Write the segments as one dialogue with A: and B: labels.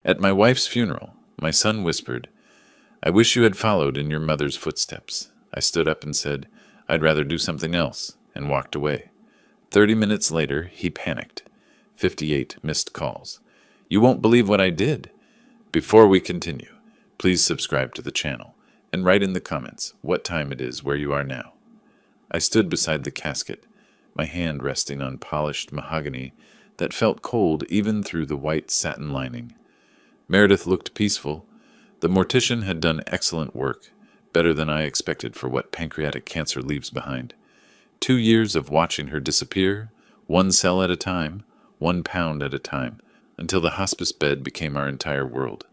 A: At my wife's funeral, my son whispered, "I wish you had followed in your mother's footsteps." I stood up and said, "I'd rather do something else," and walked away. 30 minutes later, he panicked. 58 missed calls. "You won't believe what I did." Before we continue, please subscribe to the channel and write in the comments what time it is where you are now. I stood beside the casket, my hand resting on polished mahogany that felt cold even through the white satin lining. Meredith looked peaceful. The mortician had done excellent work, better than I expected for what pancreatic cancer leaves behind. 2 years of watching her disappear, 1 cell at a time, 1 pound at a time, until the hospice bed became our entire world.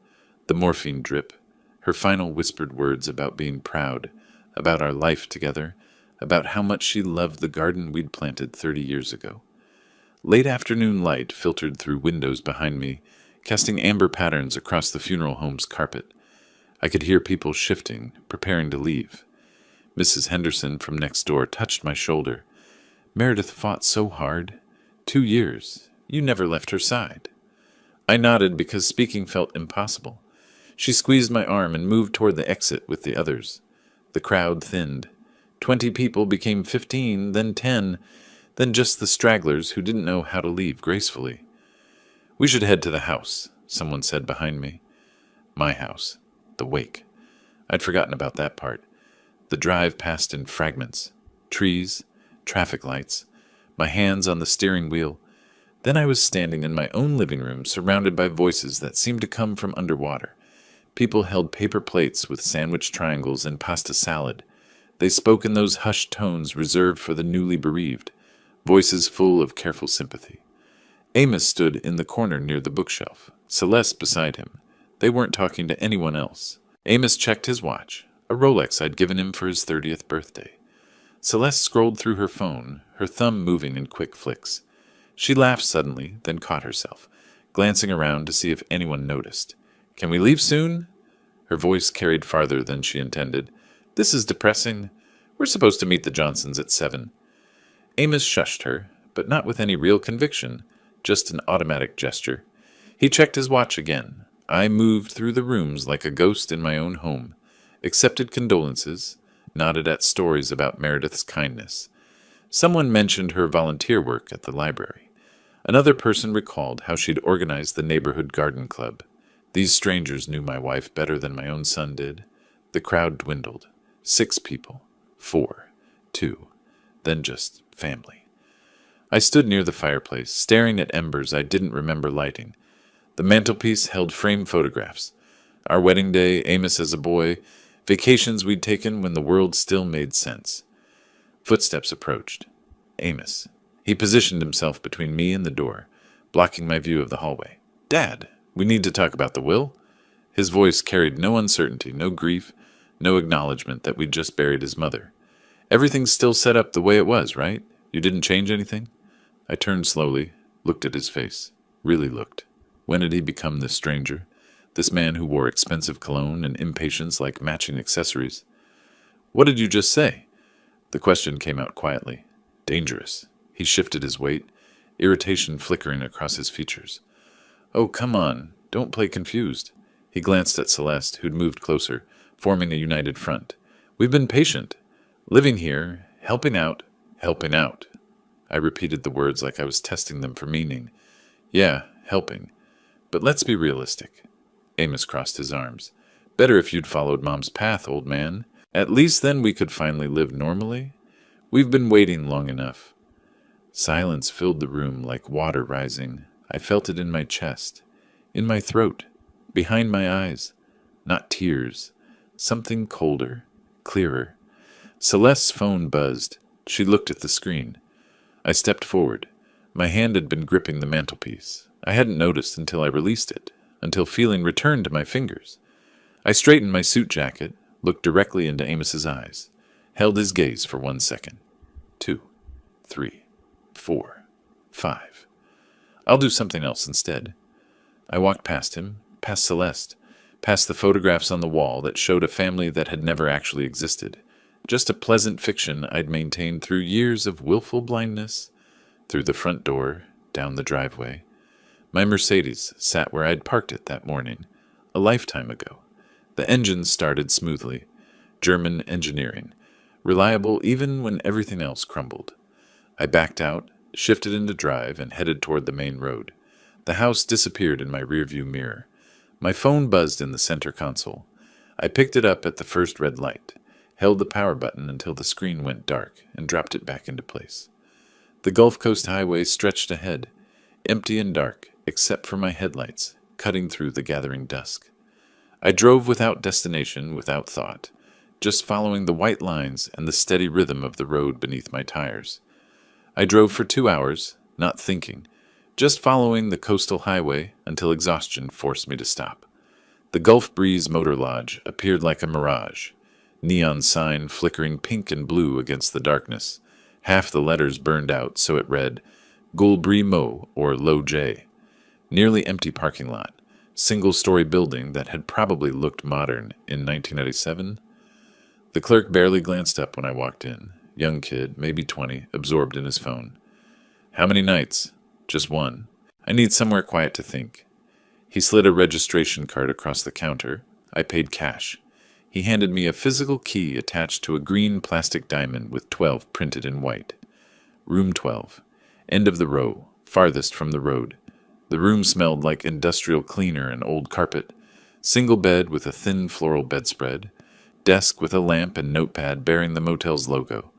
A: The morphine drip, her final whispered words about being proud, about our life together, about how much she loved the garden we'd planted 30 years ago. Late afternoon light filtered through windows behind me, casting amber patterns across the funeral home's carpet. I could hear people shifting, preparing to leave. Mrs. Henderson from next door touched my shoulder. "Meredith fought so hard. 2 years. You never left her side." I nodded because speaking felt impossible. She squeezed my arm and moved toward the exit with the others. The crowd thinned. 20 people became 15, then 10, then just the stragglers who didn't know how to leave gracefully. "We should head to the house," someone said behind me. My house. The wake. I'd forgotten about that part. The drive passed in fragments. Trees, traffic lights, my hands on the steering wheel. Then I was standing in my own living room, surrounded by voices that seemed to come from underwater. People held paper plates with sandwich triangles and pasta salad. They spoke in those hushed tones reserved for the newly bereaved, voices full of careful sympathy. Amos stood in the corner near the bookshelf, Celeste beside him. They weren't talking to anyone else. Amos checked his watch, a Rolex I'd given him for his 30th birthday. Celeste scrolled through her phone, her thumb moving in quick flicks. She laughed suddenly, then caught herself, glancing around to see if anyone noticed. "Can we leave soon?" Her voice carried farther than she intended. "This is depressing. We're supposed to meet the Johnsons at 7. Amos shushed her, but not with any real conviction, just an automatic gesture. He checked his watch again. I moved through the rooms like a ghost in my own home, accepted condolences, nodded at stories about Meredith's kindness. Someone mentioned her volunteer work at the library. Another person recalled how she'd organized the neighborhood garden club. These strangers knew my wife better than my own son did. The crowd dwindled. 6 people. 4. 2. Then just family. I stood near the fireplace, staring at embers I didn't remember lighting. The mantelpiece held framed photographs. Our wedding day, Amos as a boy, vacations we'd taken when the world still made sense. Footsteps approached. Amos. He positioned himself between me and the door, blocking my view of the hallway. "Dad, we need to talk about the will." His voice carried no uncertainty, no grief, no acknowledgement that we'd just buried his mother. "Everything's still set up the way it was, right? You didn't change anything?" I turned slowly, looked at his face. Really looked. When had he become this stranger? This man who wore expensive cologne and impatience like matching accessories? "What did you just say?" The question came out quietly. "Dangerous." He shifted his weight, irritation flickering across his features. "Oh, come on. Don't play confused." He glanced at Celeste, who'd moved closer, forming a united front. "We've been patient. Living here, helping out, helping out." I repeated the words like I was testing them for meaning. "Yeah, helping. But let's be realistic." Amos crossed his arms. "Better if you'd followed Mom's path, old man. At least then we could finally live normally. We've been waiting long enough." Silence filled the room like water rising. I felt it in my chest, in my throat, behind my eyes. Not tears. Something colder, clearer. Celeste's phone buzzed. She looked at the screen. I stepped forward. My hand had been gripping the mantelpiece. I hadn't noticed until I released it, until feeling returned to my fingers. I straightened my suit jacket, looked directly into Amos's eyes, held his gaze for 1 second. 2, 3, 4, 5. "I'll do something else instead." I walked past him, past Celeste, past the photographs on the wall that showed a family that had never actually existed, just a pleasant fiction I'd maintained through years of willful blindness, through the front door, down the driveway. My Mercedes sat where I'd parked it that morning, a lifetime ago. The engine started smoothly. German engineering. Reliable even when everything else crumbled. I backed out, shifted into drive, and headed toward the main road. The house disappeared in my rearview mirror. My phone buzzed in the center console. I picked it up at the first red light, held the power button until the screen went dark, and dropped it back into place. The Gulf Coast Highway stretched ahead, empty and dark, except for my headlights, cutting through the gathering dusk. I drove without destination, without thought, just following the white lines and the steady rhythm of the road beneath my tires. I drove for 2 hours, not thinking, just following the coastal highway until exhaustion forced me to stop. The Gulf Breeze Motor Lodge appeared like a mirage, neon sign flickering pink and blue against the darkness. Half the letters burned out, so it read, Gulbri Mo, or Low J. Nearly empty parking lot, single-story building that had probably looked modern in 1997. The clerk barely glanced up when I walked in. Young kid, maybe 20, absorbed in his phone. How many nights? Just one. I need somewhere quiet to think. He slid a registration card across the counter. I paid cash. He handed me a physical key attached to a green plastic diamond with 12 printed in white. Room 12. End of the row, farthest from the road. The room smelled like industrial cleaner and old carpet. Single bed with a thin floral bedspread. Desk with a lamp and notepad bearing the motel's logo.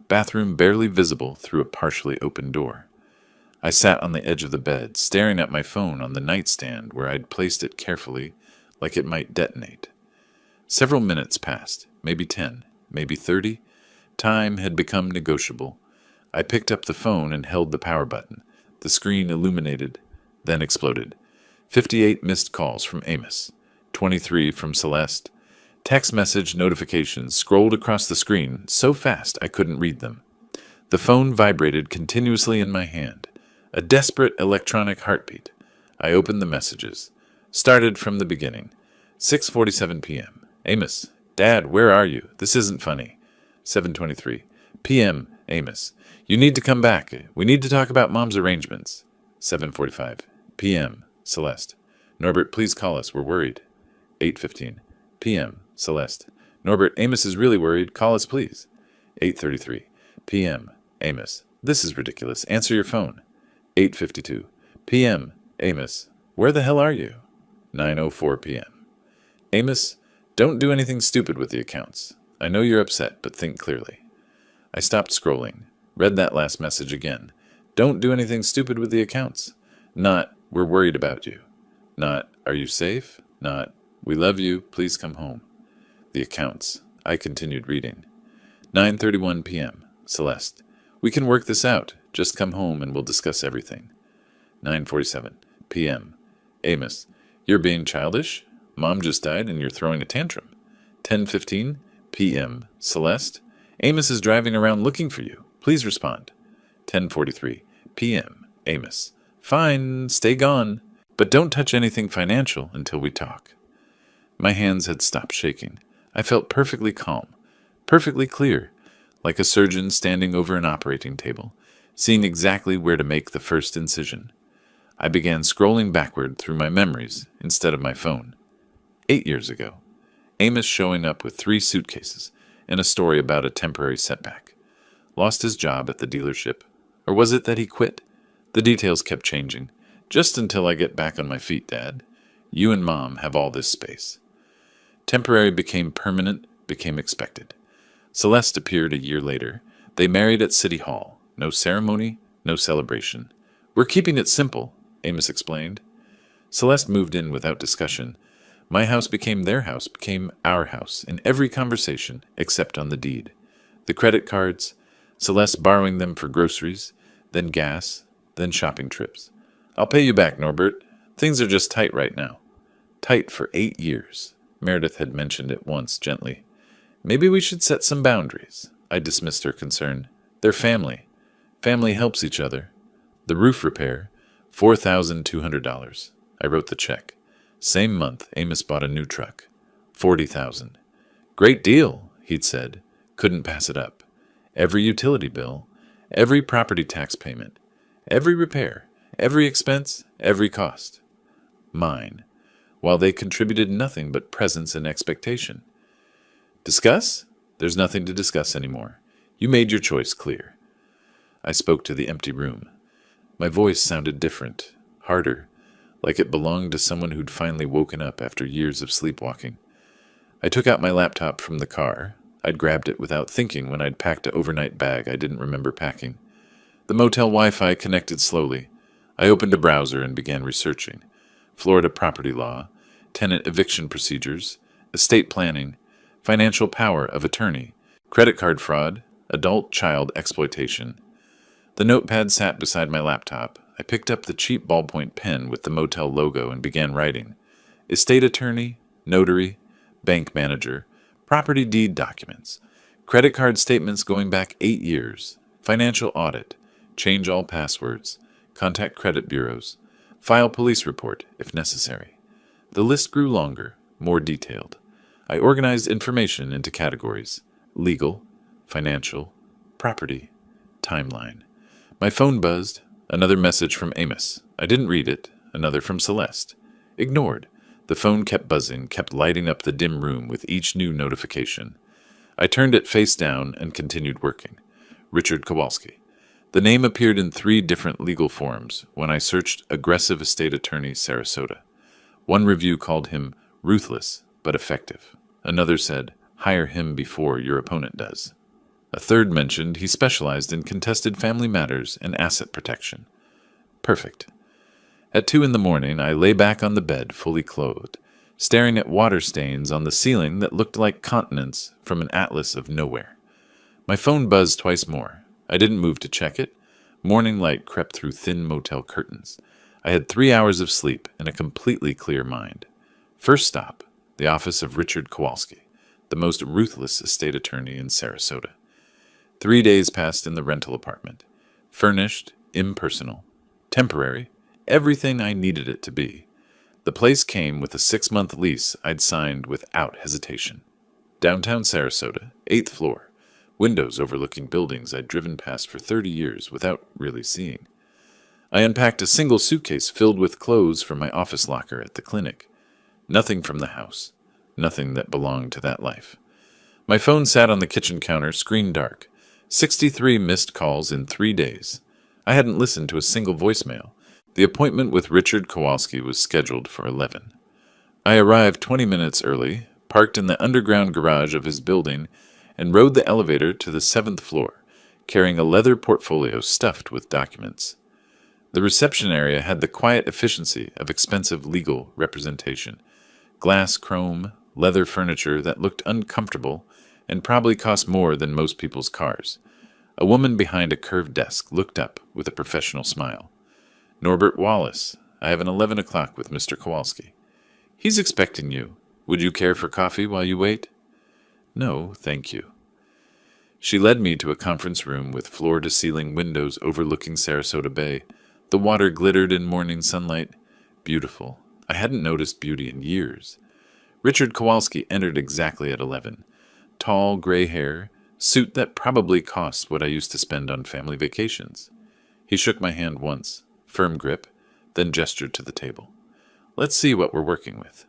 A: Bathroom barely visible through a partially open door. I sat on the edge of the bed, staring at my phone on the nightstand where I'd placed it carefully, like it might detonate. Several minutes passed, maybe 10, maybe 30. Time had become negotiable. I picked up the phone and held the power button. The screen illuminated, then exploded. 58 missed calls from Amos, 23 from Celeste. Text message notifications scrolled across the screen so fast I couldn't read them. The phone vibrated continuously in my hand. A desperate electronic heartbeat. I opened the messages. Started from the beginning. 6:47 p.m. Amos, Dad, where are you? This isn't funny. 7:23 p.m. Amos, you need to come back. We need to talk about Mom's arrangements. 7:45 p.m. Celeste, Norbert, please call us. We're worried. 8:15 p.m. Celeste, Norbert, Amos is really worried. Call us, please. 8:33 p.m. Amos, this is ridiculous. Answer your phone. 8:52 p.m. Amos, where the hell are you? 9:04 p.m. Amos, don't do anything stupid with the accounts. I know you're upset, but think clearly. I stopped scrolling, read that last message again. Don't do anything stupid with the accounts. Not, we're worried about you. Not, are you safe? Not, we love you, please come home. The accounts. I continued reading. 9:31 p.m. Celeste, we can work this out. Just come home and we'll discuss everything. 9:47 p.m. Amos, you're being childish? Mom just died and you're throwing a tantrum. 10:15 p.m. Celeste, Amos is driving around looking for you. Please respond. 10:43 p.m. Amos, fine, stay gone, but don't touch anything financial until we talk. My hands had stopped shaking. I felt perfectly calm, perfectly clear, like a surgeon standing over an operating table, seeing exactly where to make the first incision. I began scrolling backward through my memories instead of my phone. 8 years ago, Amos showing up with 3 suitcases and a story about a temporary setback. Lost his job at the dealership. Or was it that he quit? The details kept changing. Just until I get back on my feet, Dad. You and Mom have all this space. Temporary became permanent, became expected. Celeste appeared a year later. They married at City Hall. No ceremony, no celebration. We're keeping it simple, Amos explained. Celeste moved in without discussion. My house became their house, became our house, in every conversation except on the deed. The credit cards, Celeste borrowing them for groceries, then gas, then shopping trips. I'll pay you back, Norbert. Things are just tight right now. Tight for 8 years. Meredith had mentioned it once, gently. Maybe we should set some boundaries. I dismissed her concern. They're family. Family helps each other. The roof repair, $4,200. I wrote the check. Same month, Amos bought a new truck. $40,000. Great deal, he'd said. Couldn't pass it up. Every utility bill, every property tax payment, every repair, Every expense, every cost. Mine, while they contributed nothing but presence and expectation. Discuss? There's nothing to discuss anymore. You made your choice clear. I spoke to the empty room. My voice sounded different, harder, like it belonged to someone who'd finally woken up after years of sleepwalking. I took out my laptop from the car. I'd grabbed it without thinking when I'd packed an overnight bag I didn't remember packing. The motel Wi-Fi connected slowly. I opened a browser and began researching. Florida property law, tenant eviction procedures, estate planning, financial power of attorney, credit card fraud, adult-child exploitation. The notepad sat beside my laptop. I picked up the cheap ballpoint pen with the motel logo and began writing. Estate attorney, notary, bank manager, property deed documents, credit card statements going back 8 years, financial audit, change all passwords, contact credit bureaus, file police report if necessary. The list grew longer, more detailed. I organized information into categories: legal, financial, property, timeline. My phone buzzed. Another message from Amos. I didn't read it. Another from Celeste. Ignored. The phone kept buzzing, kept lighting up the dim room with each new notification. I turned it face down and continued working. Richard Kowalski. The name appeared in 3 different legal forms when I searched aggressive estate attorney Sarasota. One review called him ruthless but effective. Another said, hire him before your opponent does. A third mentioned he specialized in contested family matters and asset protection. Perfect. At 2 a.m, I lay back on the bed, fully clothed, staring at water stains on the ceiling that looked like continents from an atlas of nowhere. My phone buzzed twice more. I didn't move to check it. Morning light crept through thin motel curtains. I had 3 hours of sleep and a completely clear mind. First stop, the office of Richard Kowalski, the most ruthless estate attorney in Sarasota. 3 days passed in the rental apartment. Furnished, impersonal, temporary, everything I needed it to be. The place came with a 6-month lease I'd signed without hesitation. Downtown Sarasota, 8th floor, windows overlooking buildings I'd driven past for 30 years without really seeing. I unpacked a single suitcase filled with clothes from my office locker at the clinic. Nothing from the house, nothing that belonged to that life. My phone sat on the kitchen counter, screen dark. 63 missed calls in 3 days. I hadn't listened to a single voicemail. The appointment with Richard Kowalski was scheduled for 11. I arrived 20 minutes early, parked in the underground garage of his building, and rode the elevator to the 7th floor, carrying a leather portfolio stuffed with documents. The reception area had the quiet efficiency of expensive legal representation. Glass chrome, leather furniture that looked uncomfortable and probably cost more than most people's cars. A woman behind a curved desk looked up with a professional smile. Norbert Wallace, I have an 11 o'clock with Mr. Kowalski. He's expecting you. Would you care for coffee while you wait? No, thank you. She led me to a conference room with floor-to-ceiling windows overlooking Sarasota Bay. The water glittered in morning sunlight. Beautiful. I hadn't noticed beauty in years. Richard Kowalski entered exactly at 11. Tall, gray hair, suit that probably cost what I used to spend on family vacations. He shook my hand once, firm grip, then gestured to the table. Let's see what we're working with.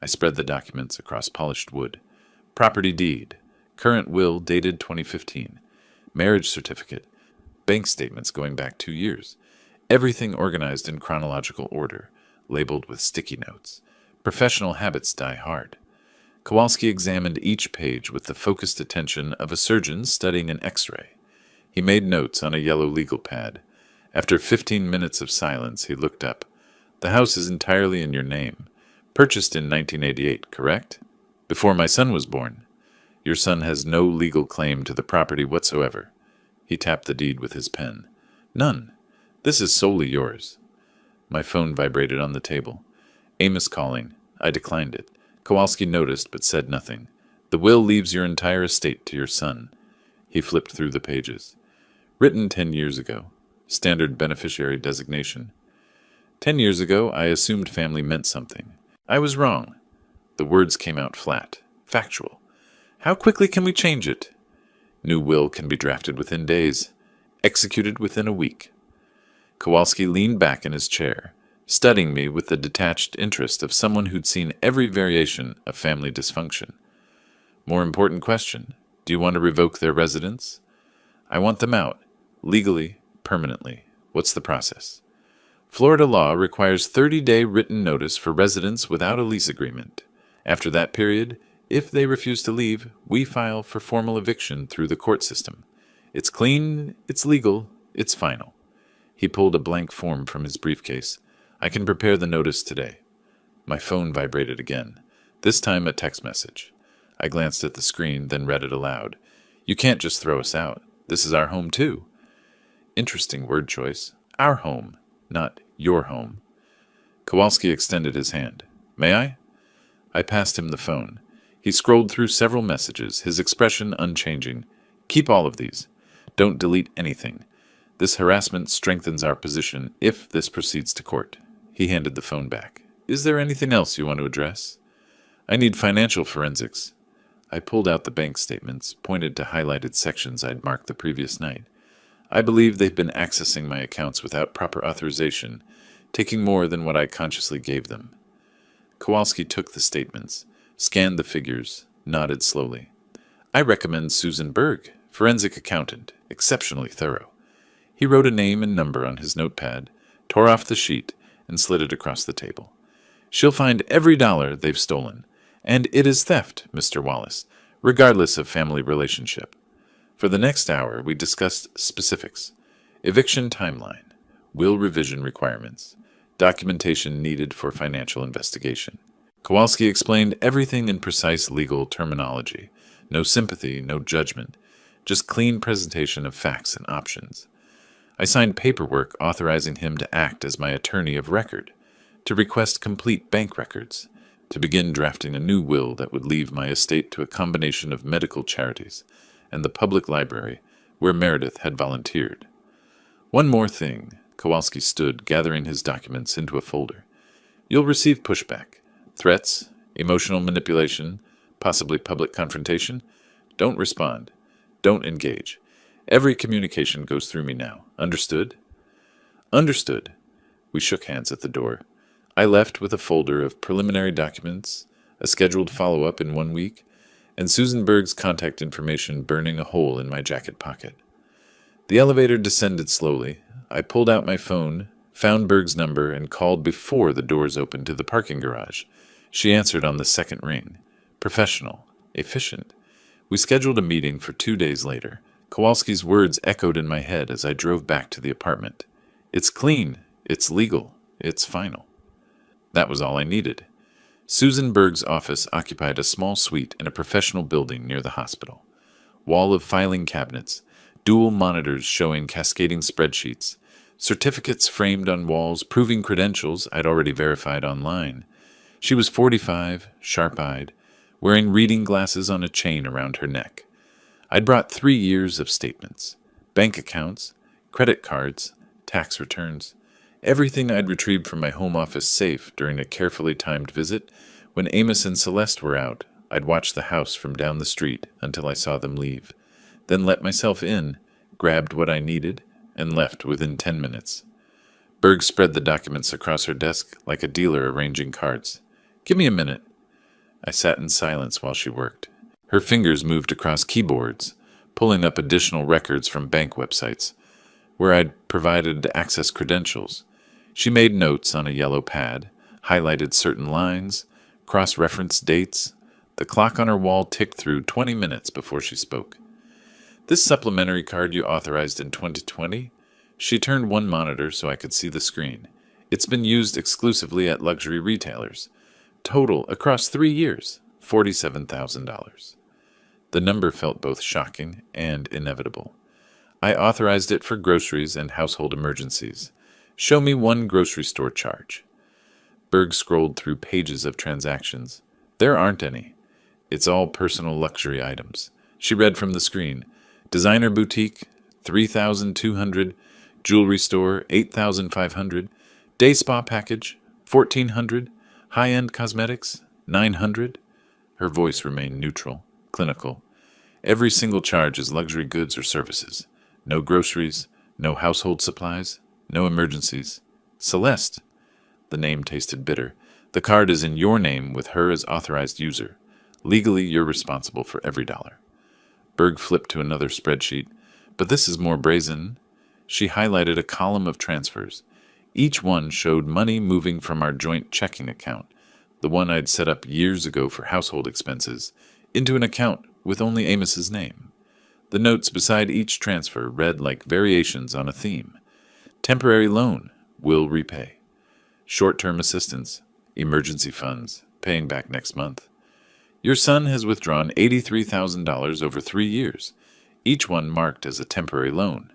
A: I spread the documents across polished wood. Property deed, current will dated 2015, marriage certificate, bank statements going back 2 years, everything organized in chronological order, labeled with sticky notes. Professional habits die hard. Kowalski examined each page with the focused attention of a surgeon studying an X-ray. He made notes on a yellow legal pad. After 15 minutes of silence, he looked up. The house is entirely in your name. Purchased in 1988, correct? Before my son was born. Your son has no legal claim to the property whatsoever. He tapped the deed with his pen. None. This is solely yours. My phone vibrated on the table. Amos calling. I declined it. Kowalski noticed but said nothing. The will leaves your entire estate to your son. He flipped through the pages. Written 10 years ago. Standard beneficiary designation. 10 years ago, I assumed family meant something. I was wrong. The words came out flat. Factual. How quickly can we change it? New will can be drafted within days. Executed within a week. Kowalski leaned back in his chair, studying me with the detached interest of someone who'd seen every variation of family dysfunction. More important question, do you want to revoke their residence? I want them out, legally, permanently. What's the process? Florida law requires 30-day written notice for residents without a lease agreement. After that period, if they refuse to leave, we file for formal eviction through the court system. It's clean, it's legal, it's final. He pulled a blank form from his briefcase. I can prepare the notice today. My phone vibrated again, this time a text message. I glanced at the screen, then read it aloud. You can't just throw us out. This is our home, too. Interesting word choice. Our home, not your home. Kowalski extended his hand. May I? I passed him the phone. He scrolled through several messages, his expression unchanging. Keep all of these. Don't delete anything. This harassment strengthens our position if this proceeds to court. He handed the phone back. Is there anything else you want to address? I need financial forensics. I pulled out the bank statements, pointed to highlighted sections I'd marked the previous night. I believe they've been accessing my accounts without proper authorization, taking more than what I consciously gave them. Kowalski took the statements, scanned the figures, nodded slowly. I recommend Susan Berg, forensic accountant, exceptionally thorough. He wrote a name and number on his notepad, tore off the sheet, and slid it across the table. She'll find every dollar they've stolen. And it is theft, Mr. Wallace, regardless of family relationship. For the next hour, we discussed specifics. Eviction timeline, will revision requirements, documentation needed for financial investigation. Kowalski explained everything in precise legal terminology. No sympathy, no judgment, just clean presentation of facts and options. I signed paperwork authorizing him to act as my attorney of record, to request complete bank records, to begin drafting a new will that would leave my estate to a combination of medical charities and the public library where Meredith had volunteered. One more thing. Kowalski stood, gathering his documents into a folder. You'll receive pushback, threats, emotional manipulation, possibly public confrontation. Don't respond. Don't engage. Every communication goes through me now. Understood? Understood. We shook hands at the door. I left with a folder of preliminary documents, a scheduled follow-up in 1 week, and Susan Berg's contact information burning a hole in my jacket pocket. The elevator descended slowly. I pulled out my phone, found Berg's number, and called before the doors opened to the parking garage. She answered on the second ring. Professional. Efficient. We scheduled a meeting for 2 days later. Kowalski's words echoed in my head as I drove back to the apartment. It's clean. It's legal. It's final. That was all I needed. Susan Berg's office occupied a small suite in a professional building near the hospital. Wall of filing cabinets, dual monitors showing cascading spreadsheets, certificates framed on walls proving credentials I'd already verified online. She was 45, sharp-eyed, wearing reading glasses on a chain around her neck. I'd brought 3 years of statements, bank accounts, credit cards, tax returns, everything I'd retrieved from my home office safe during a carefully timed visit. When Amos and Celeste were out, I'd watch the house from down the street until I saw them leave, then let myself in, grabbed what I needed, and left within 10 minutes. Berg spread the documents across her desk like a dealer arranging cards. Give me a minute. I sat in silence while she worked. Her fingers moved across keyboards, pulling up additional records from bank websites, where I'd provided access credentials. She made notes on a yellow pad, highlighted certain lines, cross-referenced dates. The clock on her wall ticked through 20 minutes before she spoke. This supplementary card you authorized in 2020? She turned one monitor so I could see the screen. It's been used exclusively at luxury retailers. Total, across 3 years, $47,000. The number felt both shocking and inevitable. I authorized it for groceries and household emergencies. Show me one grocery store charge. Berg scrolled through pages of transactions. There aren't any. It's all personal luxury items. She read from the screen. Designer boutique, $3,200. Jewelry store, $8,500. Day spa package, $1,400. High-end cosmetics, $900. Her voice remained neutral, clinical. Every single charge is luxury goods or services. No groceries, no household supplies, No emergencies. Celeste. The name tasted bitter. The card is in your name with her as authorized user. Legally, you're responsible for every dollar. Berg flipped to another spreadsheet. But this is more brazen. She highlighted a column of transfers. Each one showed money moving from our joint checking account, the one I'd set up years ago for household expenses, into an account with only Amos's name. The notes beside each transfer read like variations on a theme. Temporary loan, will repay. Short-term assistance, emergency funds, paying back next month. Your son has withdrawn $83,000 over 3 years, each one marked as a temporary loan.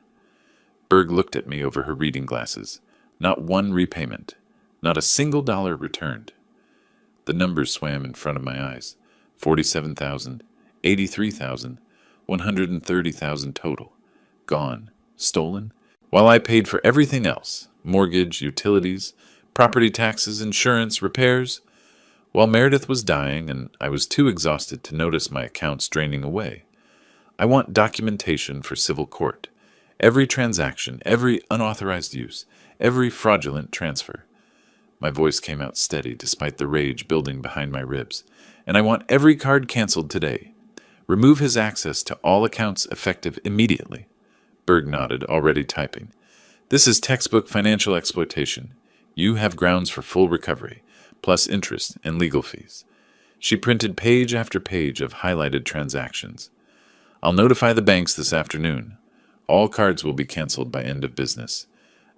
A: Berg looked at me over her reading glasses. Not one repayment, not a single dollar returned. The numbers swam in front of my eyes. 47,000, 83,000, 130,000 total. Gone. Stolen. While I paid for everything else, mortgage, utilities, property taxes, insurance, repairs, while Meredith was dying and I was too exhausted to notice my accounts draining away. I want documentation for civil court. Every transaction, every unauthorized use, every fraudulent transfer. My voice came out steady despite the rage building behind my ribs. And I want every card canceled today. Remove his access to all accounts effective immediately. Berg nodded, already typing. This is textbook financial exploitation. You have grounds for full recovery, plus interest and legal fees. She printed page after page of highlighted transactions. I'll notify the banks this afternoon. All cards will be canceled by end of business.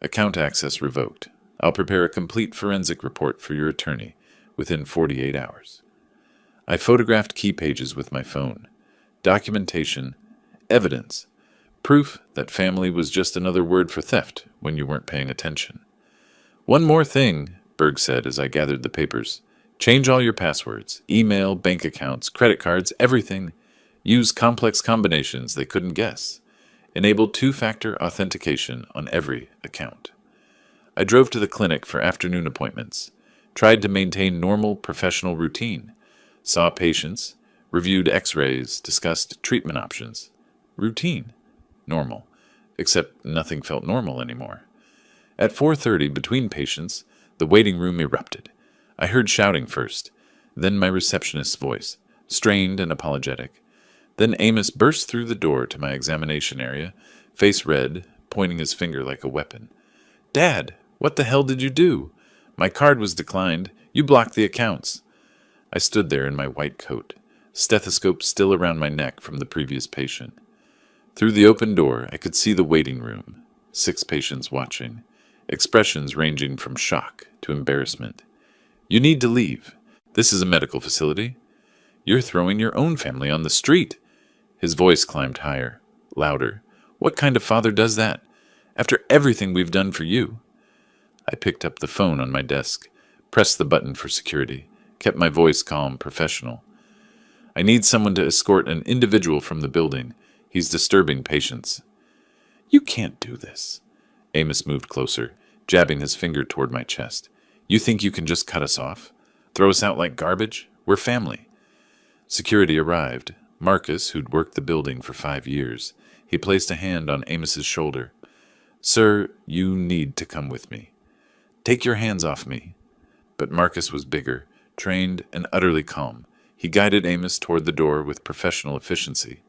A: Account access revoked. I'll prepare a complete forensic report for your attorney within 48 hours. I photographed key pages with my phone. Documentation, evidence, proof that family was just another word for theft when you weren't paying attention. One more thing, Berg said as I gathered the papers. Change all your passwords, email, bank accounts, credit cards, everything. Use complex combinations they couldn't guess. Enable two-factor authentication on every account. I drove to the clinic for afternoon appointments, tried to maintain normal professional routine, saw patients, reviewed x-rays, discussed treatment options. Routine. Normal. Except nothing felt normal anymore. At 4:30, between patients, the waiting room erupted. I heard shouting first, then my receptionist's voice, strained and apologetic. Then Amos burst through the door to my examination area, face red, pointing his finger like a weapon. Dad, what the hell did you do? My card was declined. You blocked the accounts. I stood there in my white coat, stethoscope still around my neck from the previous patient. Through the open door, I could see the waiting room, 6 patients watching, expressions ranging from shock to embarrassment. You need to leave. This is a medical facility. You're throwing your own family on the street. His voice climbed higher, louder. What kind of father does that? After everything we've done for you. I picked up the phone on my desk, pressed the button for security, kept my voice calm, professional. I need someone to escort an individual from the building. He's disturbing patients. You can't do this. Amos moved closer, jabbing his finger toward my chest. You think you can just cut us off? Throw us out like garbage? We're family. Security arrived. Marcus, who'd worked the building for 5 years. He placed a hand on Amos's shoulder. Sir, you need to come with me. Take your hands off me. But Marcus was bigger, trained, and utterly calm. He guided Amos toward the door with professional efficiency.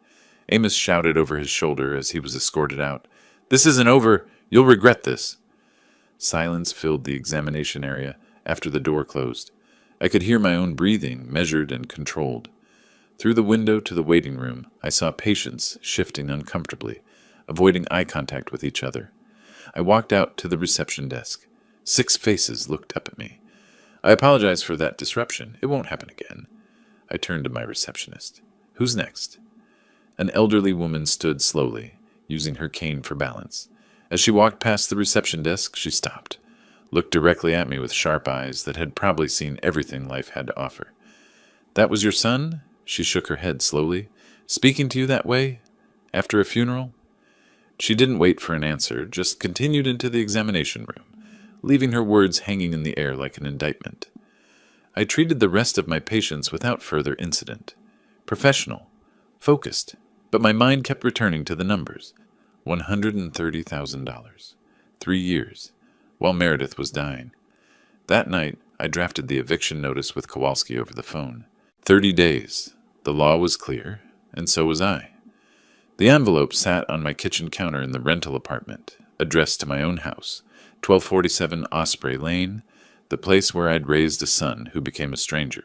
A: Amos shouted over his shoulder as he was escorted out. This isn't over. You'll regret this. Silence filled the examination area after the door closed. I could hear my own breathing, measured and controlled. Through the window to the waiting room, I saw patients shifting uncomfortably, avoiding eye contact with each other. I walked out to the reception desk. 6 faces looked up at me. I apologize for that disruption. It won't happen again. I turned to my receptionist. Who's next? An elderly woman stood slowly, using her cane for balance. As she walked past the reception desk, she stopped, looked directly at me with sharp eyes that had probably seen everything life had to offer. That was your son? She shook her head slowly. Speaking to you that way? After a funeral? She didn't wait for an answer, just continued into the examination room, leaving her words hanging in the air like an indictment. I treated the rest of my patients without further incident. Professional. Focused. But my mind kept returning to the numbers. $130,000. 3 years, while Meredith was dying. That night, I drafted the eviction notice with Kowalski over the phone. 30 days. The law was clear, and so was I. The envelope sat on my kitchen counter in the rental apartment, addressed to my own house, 1247 Osprey Lane, the place where I'd raised a son who became a stranger.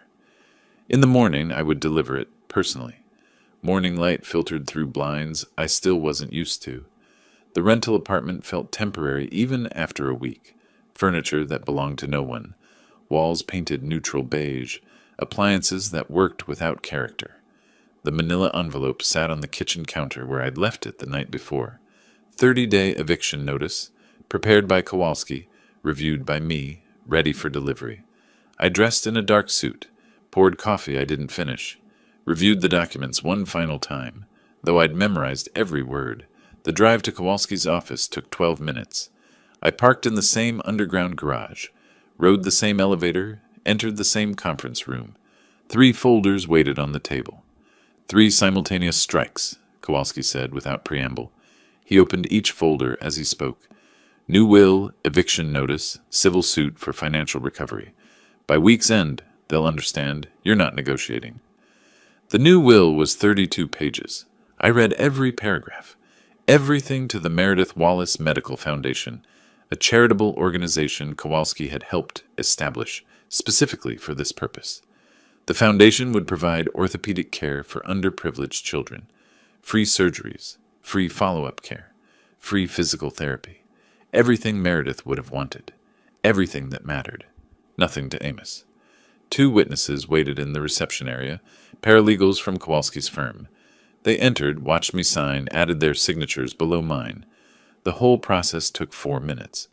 A: In the morning, I would deliver it personally. Morning light filtered through blinds I still wasn't used to. The rental apartment felt temporary even after a week. Furniture that belonged to no one. Walls painted neutral beige. Appliances that worked without character. The manila envelope sat on the kitchen counter where I'd left it the night before. 30-day eviction notice, prepared by Kowalski, reviewed by me, ready for delivery. I dressed in a dark suit, poured coffee I didn't finish, reviewed the documents one final time. Though I'd memorized every word, the drive to Kowalski's office took 12 minutes. I parked in the same underground garage, rode the same elevator, entered the same conference room. 3 folders waited on the table. 3 simultaneous strikes, Kowalski said without preamble. He opened each folder as he spoke. New will, eviction notice, civil suit for financial recovery. By week's end, they'll understand you're not negotiating. The new will was 32 pages. I read every paragraph. Everything to the Meredith Wallace Medical Foundation, a charitable organization Kowalski had helped establish specifically for this purpose. The foundation would provide orthopedic care for underprivileged children, free surgeries, free follow-up care, free physical therapy. Everything Meredith would have wanted. Everything that mattered. Nothing to Amos. 2 witnesses waited in the reception area, paralegals from Kowalski's firm. They entered, watched me sign, added their signatures below mine. The whole process took 4 minutes.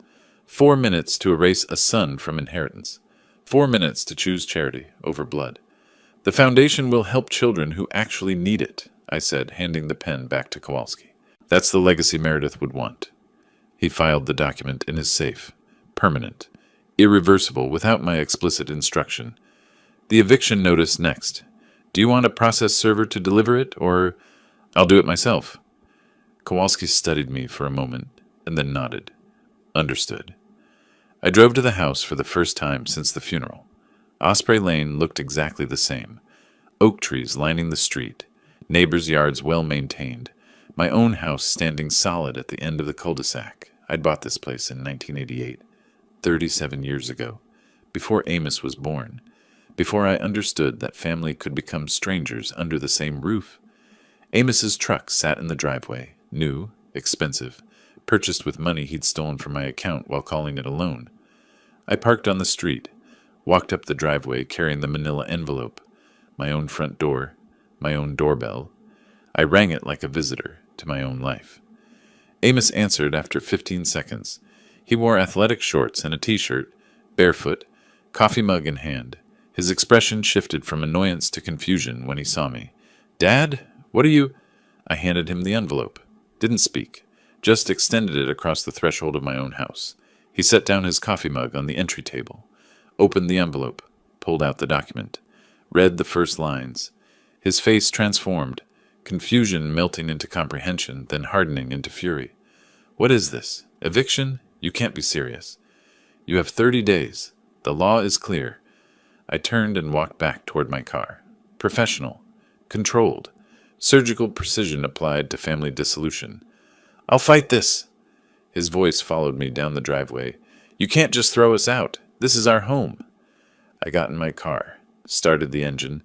A: 4 minutes to erase a son from inheritance. 4 minutes to choose charity over blood. The foundation will help children who actually need it, I said, handing the pen back to Kowalski. That's the legacy Meredith would want. He filed the document in his safe. Permanent. Irreversible without my explicit instruction. The eviction notice next. Do you want a process server to deliver it, or I'll do it myself? Kowalski studied me for a moment and then nodded. Understood. I drove to the house for the first time since the funeral. Osprey Lane looked exactly the same. Oak trees lining the street, neighbors' yards well maintained, my own house standing solid at the end of the cul-de-sac. I'd bought this place in 1988, 37 years ago, before Amos was born, before I understood that family could become strangers under the same roof. Amos's truck sat in the driveway, new, expensive, purchased with money he'd stolen from my account while calling it a loan. I parked on the street, walked up the driveway carrying the manila envelope, my own front door, my own doorbell. I rang it like a visitor to my own life. Amos answered after 15 seconds. He wore athletic shorts and a t-shirt, barefoot, coffee mug in hand. His expression shifted from annoyance to confusion when he saw me. Dad, what are you? I handed him the envelope. Didn't speak, just extended it across the threshold of my own house. He set down his coffee mug on the entry table, opened the envelope, pulled out the document, read the first lines. His face transformed, confusion melting into comprehension, then hardening into fury. What is this? Eviction? You can't be serious. You have 30 days. The law is clear. I turned and walked back toward my car. Professional. Controlled. Surgical precision applied to family dissolution. I'll fight this. His voice followed me down the driveway. You can't just throw us out. This is our home. I got in my car, started the engine,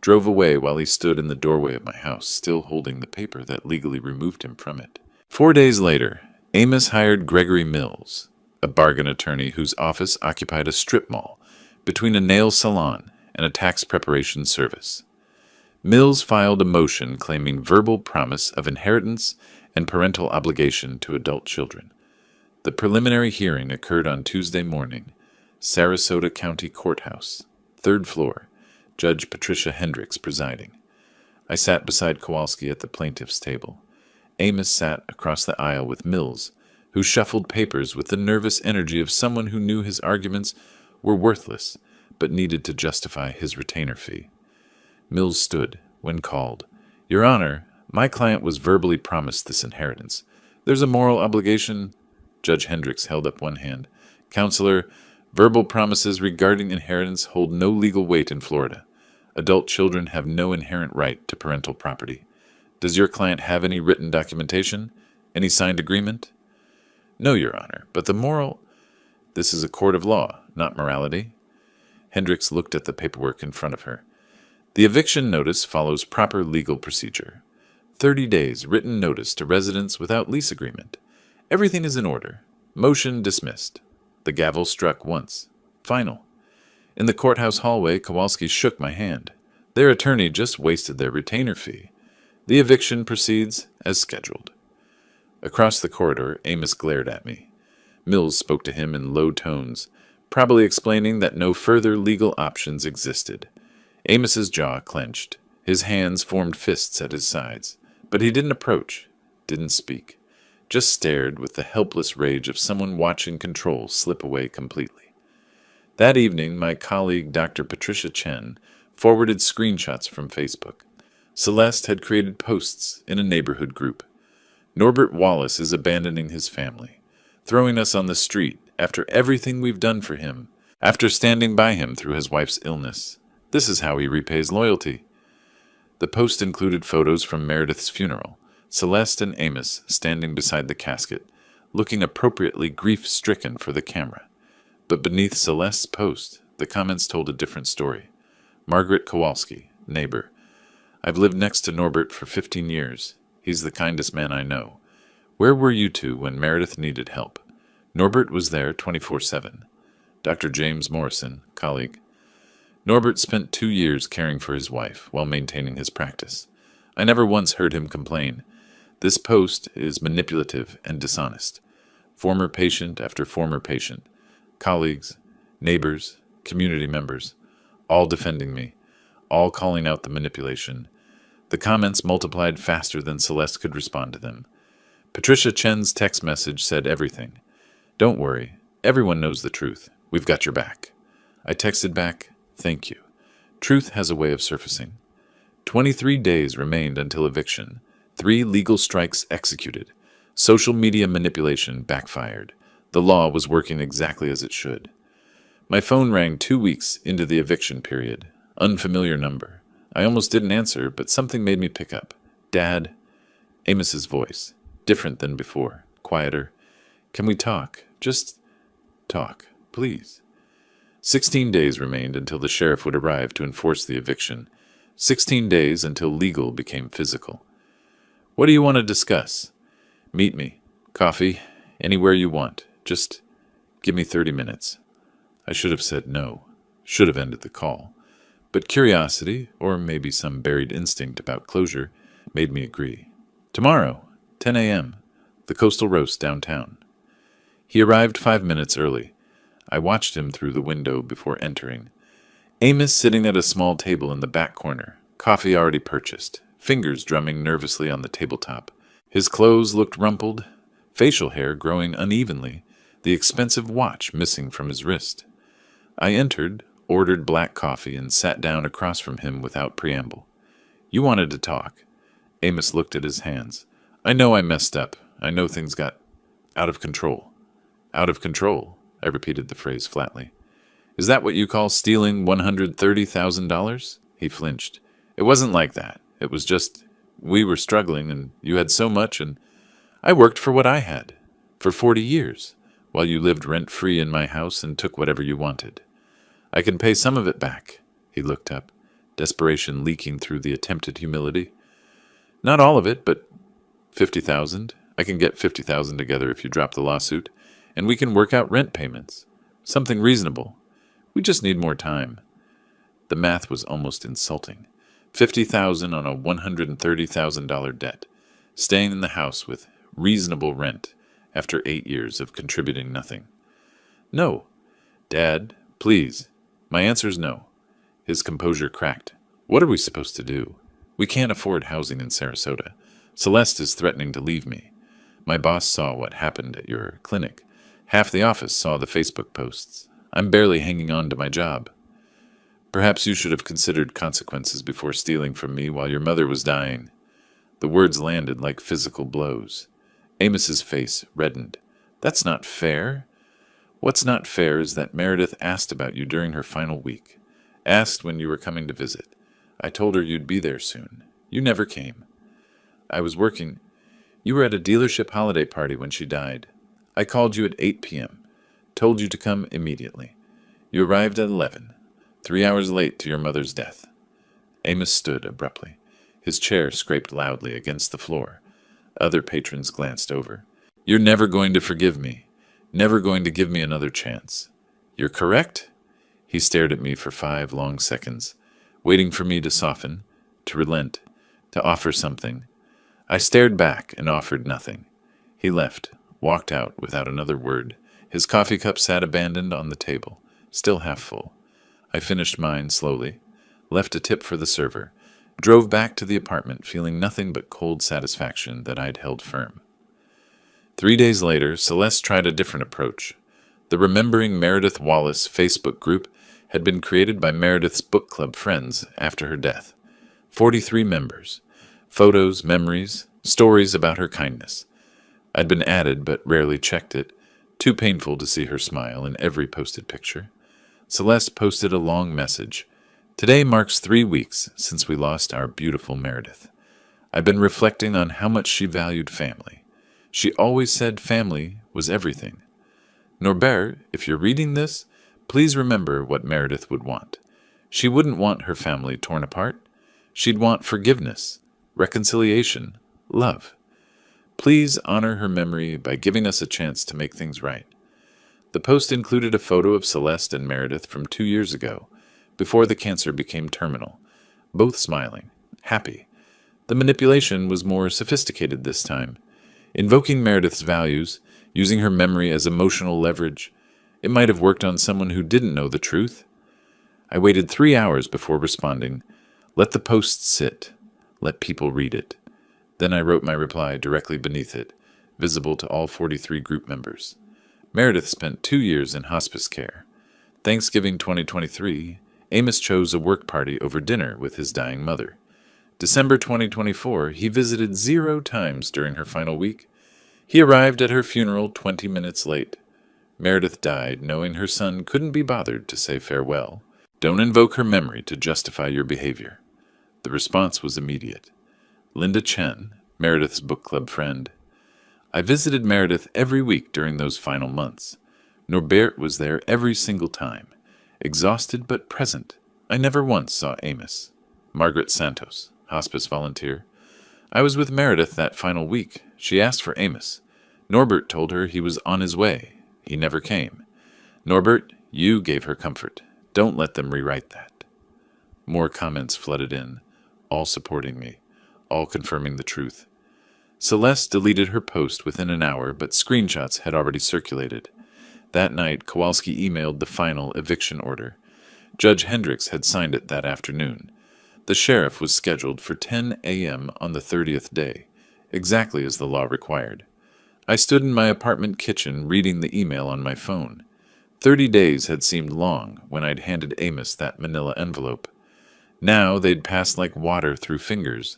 A: drove away while he stood in the doorway of my house, still holding the paper that legally removed him from it. 4 days later, Amos hired Gregory Mills, a bargain attorney whose office occupied a strip mall between a nail salon and a tax preparation service. Mills filed a motion claiming verbal promise of inheritance and parental obligation to adult children. The preliminary hearing occurred on Tuesday morning, Sarasota County Courthouse, 3rd floor, Judge Patricia Hendricks presiding. I sat beside Kowalski at the plaintiff's table. Amos sat across the aisle with Mills, who shuffled papers with the nervous energy of someone who knew his arguments were worthless but needed to justify his retainer fee. Mills stood when called. Your Honor, my client was verbally promised this inheritance. There's a moral obligation. Judge Hendricks held up one hand. Counselor, verbal promises regarding inheritance hold no legal weight in Florida. Adult children have no inherent right to parental property. Does your client have any written documentation? Any signed agreement? No, Your Honor, but the moral... This is a court of law, not morality. Hendricks looked at the paperwork in front of her. The eviction notice follows proper legal procedure. 30 days written notice to residents without lease agreement. Everything is in order. Motion dismissed. The gavel struck once. Final. In the courthouse hallway, Kowalski shook my hand. Their attorney just wasted their retainer fee. The eviction proceeds as scheduled. Across the corridor, Amos glared at me. Mills spoke to him in low tones, probably explaining that no further legal options existed. Amos's jaw clenched. His hands formed fists at his sides. But he didn't approach, didn't speak. Just stared with the helpless rage of someone watching control slip away completely. That evening, my colleague Dr. Patricia Chen forwarded screenshots from Facebook. Celeste had created posts in a neighborhood group. Norbert Wallace is abandoning his family, throwing us on the street after everything we've done for him, after standing by him through his wife's illness. This is how he repays loyalty. The post included photos from Meredith's funeral, Celeste and Amos standing beside the casket, looking appropriately grief-stricken for the camera. But beneath Celeste's post, the comments told a different story. Margaret Kowalski, neighbor. I've lived next to Norbert for 15 years. He's the kindest man I know. Where were you two when Meredith needed help? Norbert was there 24/7. Dr. James Morrison, colleague. Norbert spent 2 years caring for his wife while maintaining his practice. I never once heard him complain. This post is manipulative and dishonest. Former patient after former patient. Colleagues, neighbors, community members, all defending me, all calling out the manipulation. The comments multiplied faster than Celeste could respond to them. Patricia Chen's text message said everything. Don't worry, everyone knows the truth. We've got your back. I texted back, thank you. Truth has a way of surfacing. 23 days remained until eviction. 3 legal strikes executed. Social media manipulation backfired. The law was working exactly as it should. My phone rang 2 weeks into the eviction period. Unfamiliar number. I almost didn't answer, but something made me pick up. Dad. Amos's voice. Different than before. Quieter. Can we talk? Just talk, please. 16 days remained until the sheriff would arrive to enforce the eviction. 16 days until legal became physical. What do you want to discuss? Meet me. Coffee. Anywhere you want. Just give me 30 minutes. I should have said no. Should have ended the call. But curiosity, or maybe some buried instinct about closure, made me agree. Tomorrow, 10 a.m., the Coastal Roast downtown. He arrived 5 minutes early. I watched him through the window before entering. Amos sitting at a small table in the back corner, coffee already purchased, fingers drumming nervously on the tabletop. His clothes looked rumpled, facial hair growing unevenly, the expensive watch missing from his wrist. I entered, ordered black coffee, and sat down across from him without preamble. You wanted to talk. Amos looked at his hands. I know I messed up. I know things got out of control. Out of control, I repeated the phrase flatly. Is that what you call stealing $130,000? He flinched. It wasn't like that. It was just, we were struggling, and you had so much, and I worked for what I had, for 40 years, while you lived rent-free in my house and took whatever you wanted. I can pay some of it back. He looked up, desperation leaking through the attempted humility. Not all of it, but 50,000. I can get 50,000 together if you drop the lawsuit, and we can work out rent payments. Something reasonable. We just need more time. The math was almost insulting. 50,000 on a $130,000 debt, staying in the house with reasonable rent after 8 years of contributing nothing. No. Dad, please. My answer's no. His composure cracked. What are we supposed to do? We can't afford housing in Sarasota. Celeste is threatening to leave me. My boss saw what happened at your clinic. Half the office saw the Facebook posts. I'm barely hanging on to my job. Perhaps you should have considered consequences before stealing from me while your mother was dying. The words landed like physical blows. Amos's face reddened. That's not fair. What's not fair is that Meredith asked about you during her final week. Asked when you were coming to visit. I told her you'd be there soon. You never came. I was working. You were at a dealership holiday party when she died. I called you at 8 p.m. Told you to come immediately. You arrived at 11, 3 hours late to your mother's death. Amos stood abruptly. His chair scraped loudly against the floor. Other patrons glanced over. You're never going to forgive me. Never going to give me another chance. You're correct? He stared at me for 5 long seconds, waiting for me to soften, to relent, to offer something. I stared back and offered nothing. He left, walked out without another word. His coffee cup sat abandoned on the table, still half full. I finished mine slowly, left a tip for the server, drove back to the apartment feeling nothing but cold satisfaction that I'd held firm. 3 days later, Celeste tried a different approach. The Remembering Meredith Wallace Facebook group had been created by Meredith's book club friends after her death. 43 members. Photos, memories, stories about her kindness. I'd been added but rarely checked it. Too painful to see her smile in every posted picture. Celeste posted a long message. Today marks 3 weeks since we lost our beautiful Meredith. I've been reflecting on how much she valued family. She always said family was everything. Norbert, if you're reading this, please remember what Meredith would want. She wouldn't want her family torn apart. She'd want forgiveness, reconciliation, love. Please honor her memory by giving us a chance to make things right. The post included a photo of Celeste and Meredith from 2 years ago, before the cancer became terminal, both smiling, happy. The manipulation was more sophisticated this time, invoking Meredith's values, using her memory as emotional leverage. It might have worked on someone who didn't know the truth. I waited 3 hours before responding. Let the post sit. Let people read it. Then I wrote my reply directly beneath it, visible to all 43 group members. Meredith spent 2 years in hospice care. Thanksgiving 2023, Amos chose a work party over dinner with his dying mother. December 2024, he visited 0 times during her final week. He arrived at her funeral 20 minutes late. Meredith died knowing her son couldn't be bothered to say farewell. Don't invoke her memory to justify your behavior. The response was immediate. Linda Chen, Meredith's book club friend. I visited Meredith every week during those final months. Norbert was there every single time. Exhausted but present. I never once saw Amos. Margaret Santos, hospice volunteer. I was with Meredith that final week. She asked for Amos. Norbert told her he was on his way. He never came. Norbert, you gave her comfort. Don't let them rewrite that. More comments flooded in, all supporting me, all confirming the truth. Celeste deleted her post within an hour, but screenshots had already circulated. That night, Kowalski emailed the final eviction order. Judge Hendricks had signed it that afternoon. The sheriff was scheduled for 10 a.m. on the 30th day, exactly as the law required. I stood in my apartment kitchen reading the email on my phone. 30 days had seemed long when I'd handed Amos that manila envelope. Now they'd passed like water through fingers.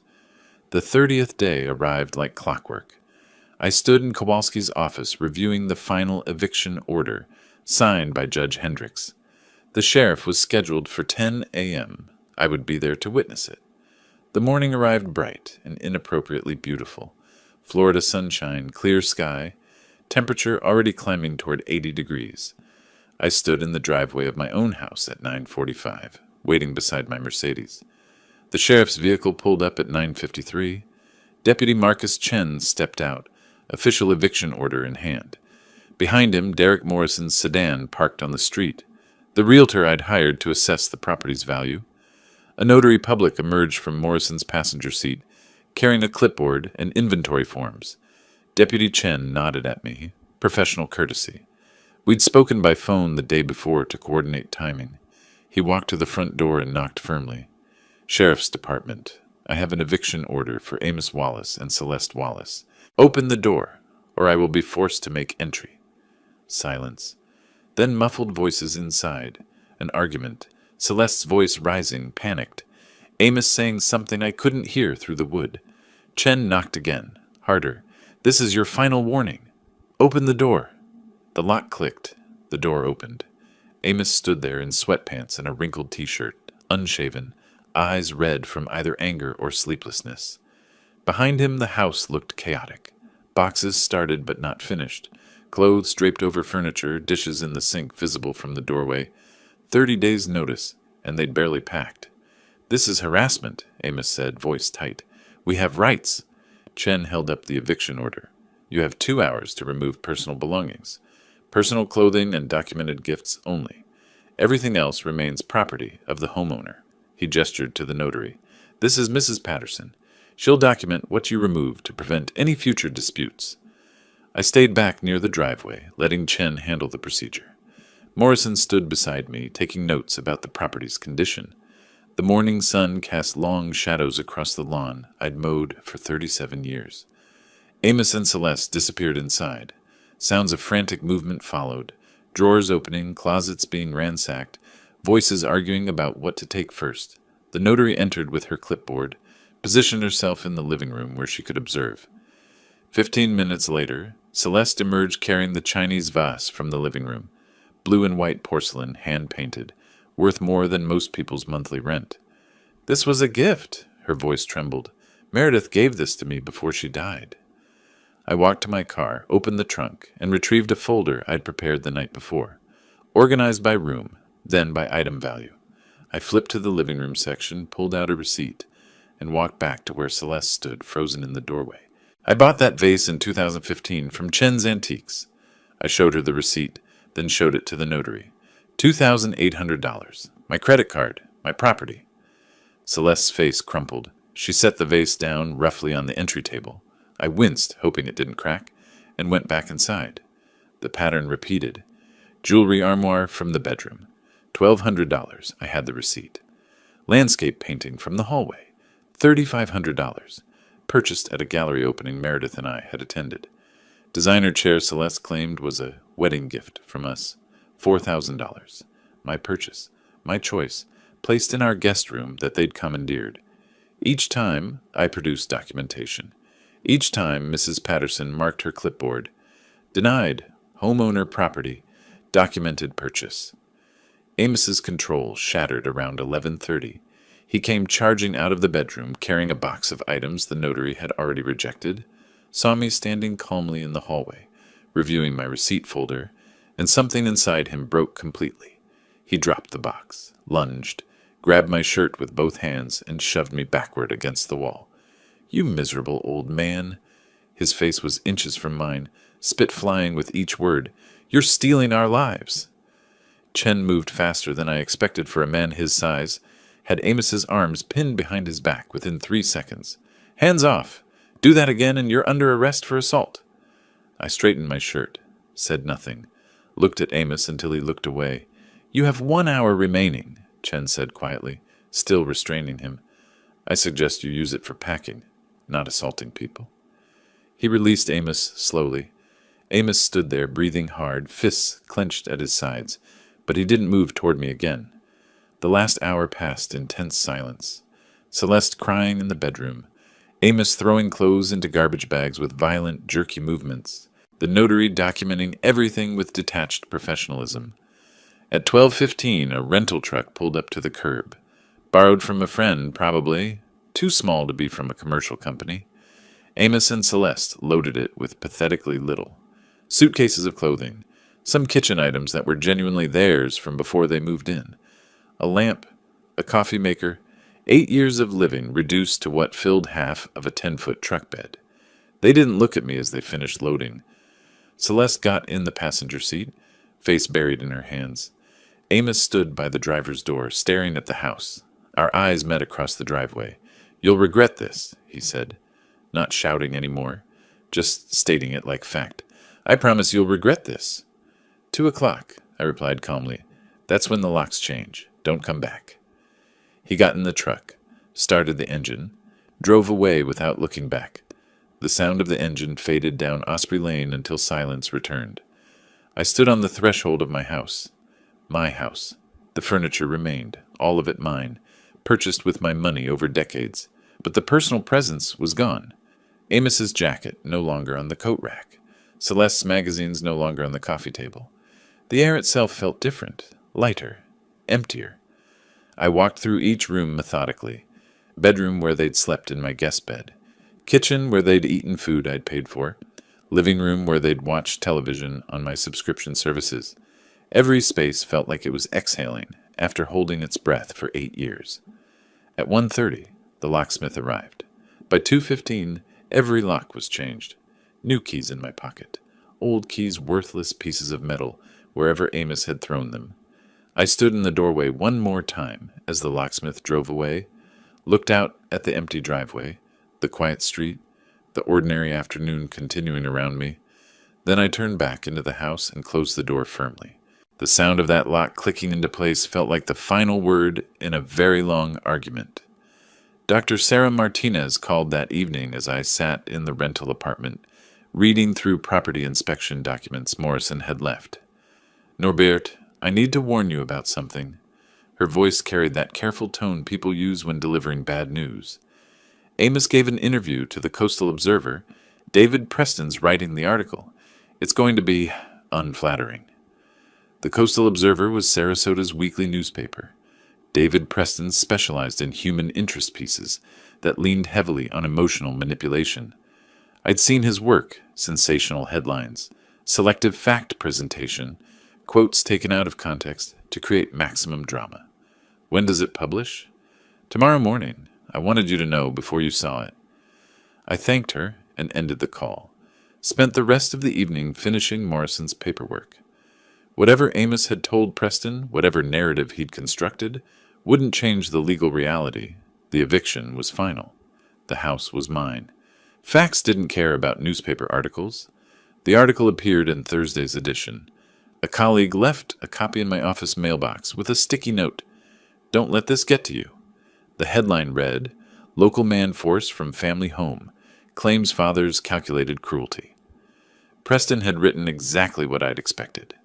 A: The 30th day arrived like clockwork. I stood in Kowalski's office reviewing the final eviction order, signed by Judge Hendricks. The sheriff was scheduled for 10 a.m. I would be there to witness it. The morning arrived bright and inappropriately beautiful. Florida sunshine, clear sky, temperature already climbing toward 80 degrees. I stood in the driveway of my own house at 9:45, waiting beside my Mercedes. The sheriff's vehicle pulled up at 9:53. Deputy Marcus Chen stepped out, official eviction order in hand. Behind him, Derek Morrison's sedan parked on the street, the realtor I'd hired to assess the property's value. A notary public emerged from Morrison's passenger seat, carrying a clipboard and inventory forms. Deputy Chen nodded at me, professional courtesy. We'd spoken by phone the day before to coordinate timing. He walked to the front door and knocked firmly. Sheriff's Department. I have an eviction order for Amos Wallace and Celeste Wallace. Open the door, or I will be forced to make entry. Silence. Then muffled voices inside. An argument. Celeste's voice rising, panicked. Amos saying something I couldn't hear through the wood. Chen knocked again, harder. This is your final warning. Open the door. The lock clicked. The door opened. Amos stood there in sweatpants and a wrinkled t-shirt, unshaven, eyes red from either anger or sleeplessness. Behind him, the house looked chaotic. Boxes started but not finished. Clothes draped over furniture, dishes in the sink visible from the doorway. 30 days' notice, and they'd barely packed. "This is harassment," Amos said, voice tight. "We have rights." Chen held up the eviction order. "You have 2 hours to remove personal belongings. Personal clothing and documented gifts only. Everything else remains property of the homeowner." He gestured to the notary. "This is Mrs. Patterson. She'll document what you remove to prevent any future disputes." I stayed back near the driveway, letting Chen handle the procedure. Morrison stood beside me, taking notes about the property's condition. The morning sun cast long shadows across the lawn I'd mowed for 37 years. Amos and Celeste disappeared inside. Sounds of frantic movement followed, drawers opening, closets being ransacked, voices arguing about what to take first. The notary entered with her clipboard, positioned herself in the living room where she could observe. 15 minutes later, Celeste emerged carrying the Chinese vase from the living room, blue and white porcelain, hand-painted, worth more than most people's monthly rent. "This was a gift," her voice trembled. "Meredith gave this to me before she died." I walked to my car, opened the trunk, and retrieved a folder I'd prepared the night before, organized by room, then by item value. I flipped to the living room section, pulled out a receipt, and walked back to where Celeste stood, frozen in the doorway. "I bought that vase in 2015 from Chen's Antiques." I showed her the receipt, then showed it to the notary. $2,800. My credit card. My property. Celeste's face crumpled. She set the vase down roughly on the entry table. I winced, hoping it didn't crack, and went back inside. The pattern repeated. Jewelry armoire from the bedroom. $1,200. I had the receipt. Landscape painting from the hallway. $3,500. Purchased at a gallery opening Meredith and I had attended. Designer chair Celeste claimed was a wedding gift from us. $4,000. My purchase. My choice. Placed in our guest room that they'd commandeered. Each time, I produced documentation. Each time, Mrs. Patterson marked her clipboard. Denied. Homeowner property. Documented purchase. Amos's control shattered around 11:30. He came charging out of the bedroom, carrying a box of items the notary had already rejected, saw me standing calmly in the hallway, reviewing my receipt folder, and something inside him broke completely. He dropped the box, lunged, grabbed my shirt with both hands, and shoved me backward against the wall. "You miserable old man." His face was inches from mine, spit flying with each word. "You're stealing our lives." Chen moved faster than I expected for a man his size, had Amos's arms pinned behind his back within 3 seconds. "Hands off! Do that again and you're under arrest for assault." I straightened my shirt, said nothing, looked at Amos until he looked away. "You have 1 hour remaining," Chen said quietly, still restraining him. "I suggest you use it for packing, not assaulting people." He released Amos slowly. Amos stood there, breathing hard, fists clenched at his sides, but he didn't move toward me again. The last hour passed in tense silence. Celeste crying in the bedroom, Amos throwing clothes into garbage bags with violent, jerky movements, the notary documenting everything with detached professionalism. At 12:15, a rental truck pulled up to the curb. Borrowed from a friend, probably, too small to be from a commercial company. Amos and Celeste loaded it with pathetically little. Suitcases of clothing, some kitchen items that were genuinely theirs from before they moved in. A lamp, a coffee maker, 8 years of living reduced to what filled half of a 10-foot truck bed. They didn't look at me as they finished loading. Celeste got in the passenger seat, face buried in her hands. Amos stood by the driver's door, staring at the house. Our eyes met across the driveway. "You'll regret this," he said, not shouting anymore, just stating it like fact. "I promise you'll regret this." 2:00, I replied calmly. "That's when the locks change. Don't come back." He got in the truck, started the engine, drove away without looking back. The sound of the engine faded down Osprey Lane until silence returned. I stood on the threshold of my house. My house. The furniture remained, all of it mine, purchased with my money over decades. But the personal presence was gone. Amos's jacket no longer on the coat rack. Celeste's magazines no longer on the coffee table. The air itself felt different, lighter, emptier. I walked through each room methodically. Bedroom where they'd slept in my guest bed. Kitchen where they'd eaten food I'd paid for. Living room where they'd watched television on my subscription services. Every space felt like it was exhaling after holding its breath for 8 years. At 1:30, the locksmith arrived. By 2:15, every lock was changed. New keys in my pocket. Old keys worthless pieces of metal wherever Amos had thrown them. I stood in the doorway one more time as the locksmith drove away, looked out at the empty driveway, the quiet street, the ordinary afternoon continuing around me. Then I turned back into the house and closed the door firmly. The sound of that lock clicking into place felt like the final word in a very long argument. Dr. Sarah Martinez called that evening as I sat in the rental apartment, reading through property inspection documents Morrison had left. "Norbert, I need to warn you about something." Her voice carried that careful tone people use when delivering bad news. "Amos gave an interview to the Coastal Observer. David Preston's writing the article. It's going to be unflattering." The Coastal Observer was Sarasota's weekly newspaper. David Preston specialized in human interest pieces that leaned heavily on emotional manipulation. I'd seen his work, sensational headlines, selective fact presentation, quotes taken out of context to create maximum drama. "When does it publish?" "Tomorrow morning. I wanted you to know before you saw it." I thanked her and ended the call. Spent the rest of the evening finishing Morrison's paperwork. Whatever Amos had told Preston, whatever narrative he'd constructed, wouldn't change the legal reality. The eviction was final. The house was mine. Facts didn't care about newspaper articles. The article appeared in Thursday's edition. A colleague left a copy in my office mailbox with a sticky note. "Don't let this get to you." The headline read, "Local man forced from family home. Claims father's calculated cruelty." Preston had written exactly what I'd expected.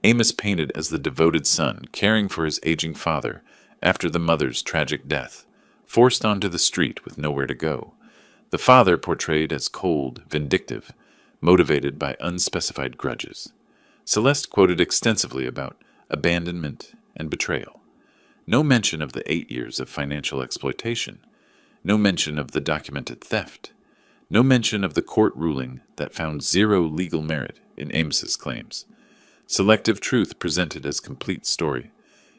A: Amos painted as the devoted son, caring for his aging father after the mother's tragic death, forced onto the street with nowhere to go. The father portrayed as cold, vindictive, motivated by unspecified grudges. Celeste quoted extensively about abandonment and betrayal. No mention of the 8 years of financial exploitation. No mention of the documented theft. No mention of the court ruling that found zero legal merit in Amos's claims. Selective truth presented as complete story.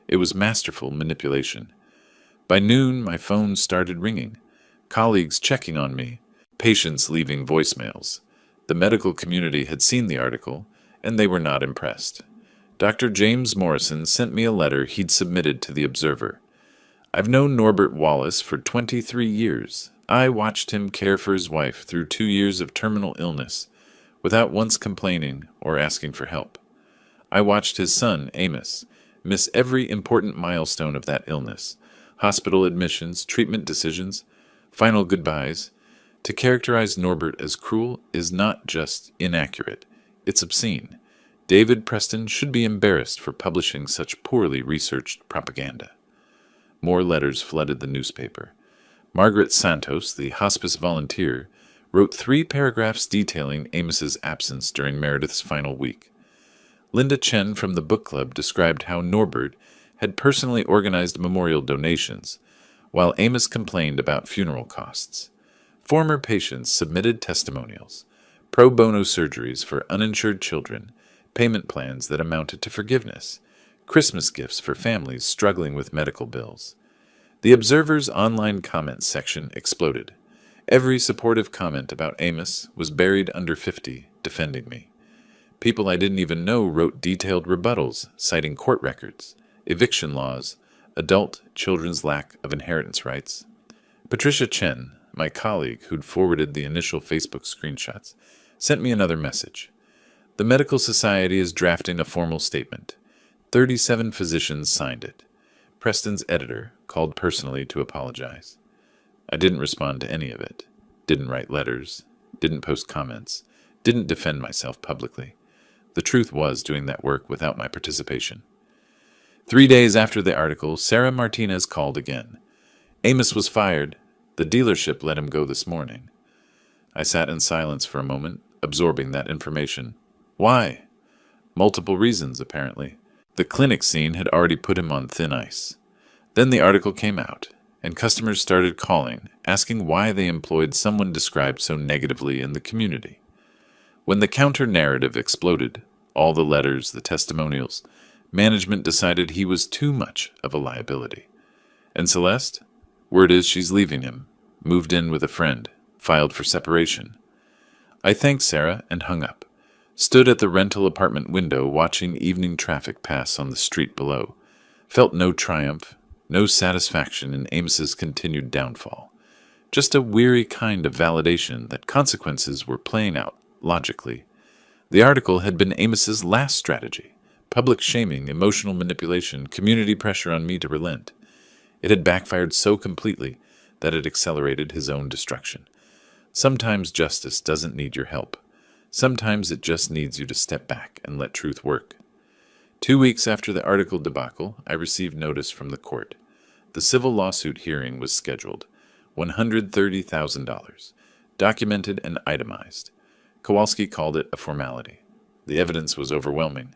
A: It was masterful manipulation. By noon, my phone started ringing. Colleagues checking on me. Patients leaving voicemails. The medical community had seen the article, and they were not impressed. Dr. James Morrison sent me a letter he'd submitted to the Observer. "I've known Norbert Wallace for 23 years. I watched him care for his wife through 2 years of terminal illness, without once complaining or asking for help. I watched his son, Amos, miss every important milestone of that illness, hospital admissions, treatment decisions, final goodbyes. To characterize Norbert as cruel is not just inaccurate, it's obscene. David Preston should be embarrassed for publishing such poorly researched propaganda." More letters flooded the newspaper. Margaret Santos, the hospice volunteer, wrote 3 paragraphs detailing Amos's absence during Meredith's final week. Linda Chen from the book club described how Norbert had personally organized memorial donations, while Amos complained about funeral costs. Former patients submitted testimonials, pro bono surgeries for uninsured children, payment plans that amounted to forgiveness, Christmas gifts for families struggling with medical bills. The Observer's online comments section exploded. Every supportive comment about Amos was buried under 50, defending me. People I didn't even know wrote detailed rebuttals, citing court records, eviction laws, adult children's lack of inheritance rights. Patricia Chen, my colleague who'd forwarded the initial Facebook screenshots, sent me another message. "The Medical Society is drafting a formal statement. 37 physicians signed it. Preston's editor called personally to apologize." I didn't respond to any of it. Didn't write letters. Didn't post comments. Didn't defend myself publicly. The truth was doing that work without my participation. 3 days after the article, Sarah Martinez called again. "Amos was fired. The dealership let him go this morning." I sat in silence for a moment, absorbing that information. Why? Multiple reasons, apparently. The clinic scene had already put him on thin ice. Then the article came out, and customers started calling, asking why they employed someone described so negatively in the community. When the counter-narrative exploded, all the letters, the testimonials, management decided he was too much of a liability. And Celeste? Word is she's leaving him, moved in with a friend, filed for separation. I thanked Sarah and hung up. Stood at the rental apartment window watching evening traffic pass on the street below. Felt no triumph, no satisfaction in Amos's continued downfall. Just a weary kind of validation that consequences were playing out logically. The article had been Amos's last strategy. Public shaming, emotional manipulation, community pressure on me to relent. It had backfired so completely that it accelerated his own destruction. Sometimes justice doesn't need your help. Sometimes it just needs you to step back and let truth work. 2 weeks after the article debacle, I received notice from the court. The civil lawsuit hearing was scheduled. $130,000. Documented and itemized. Kowalski called it a formality. The evidence was overwhelming.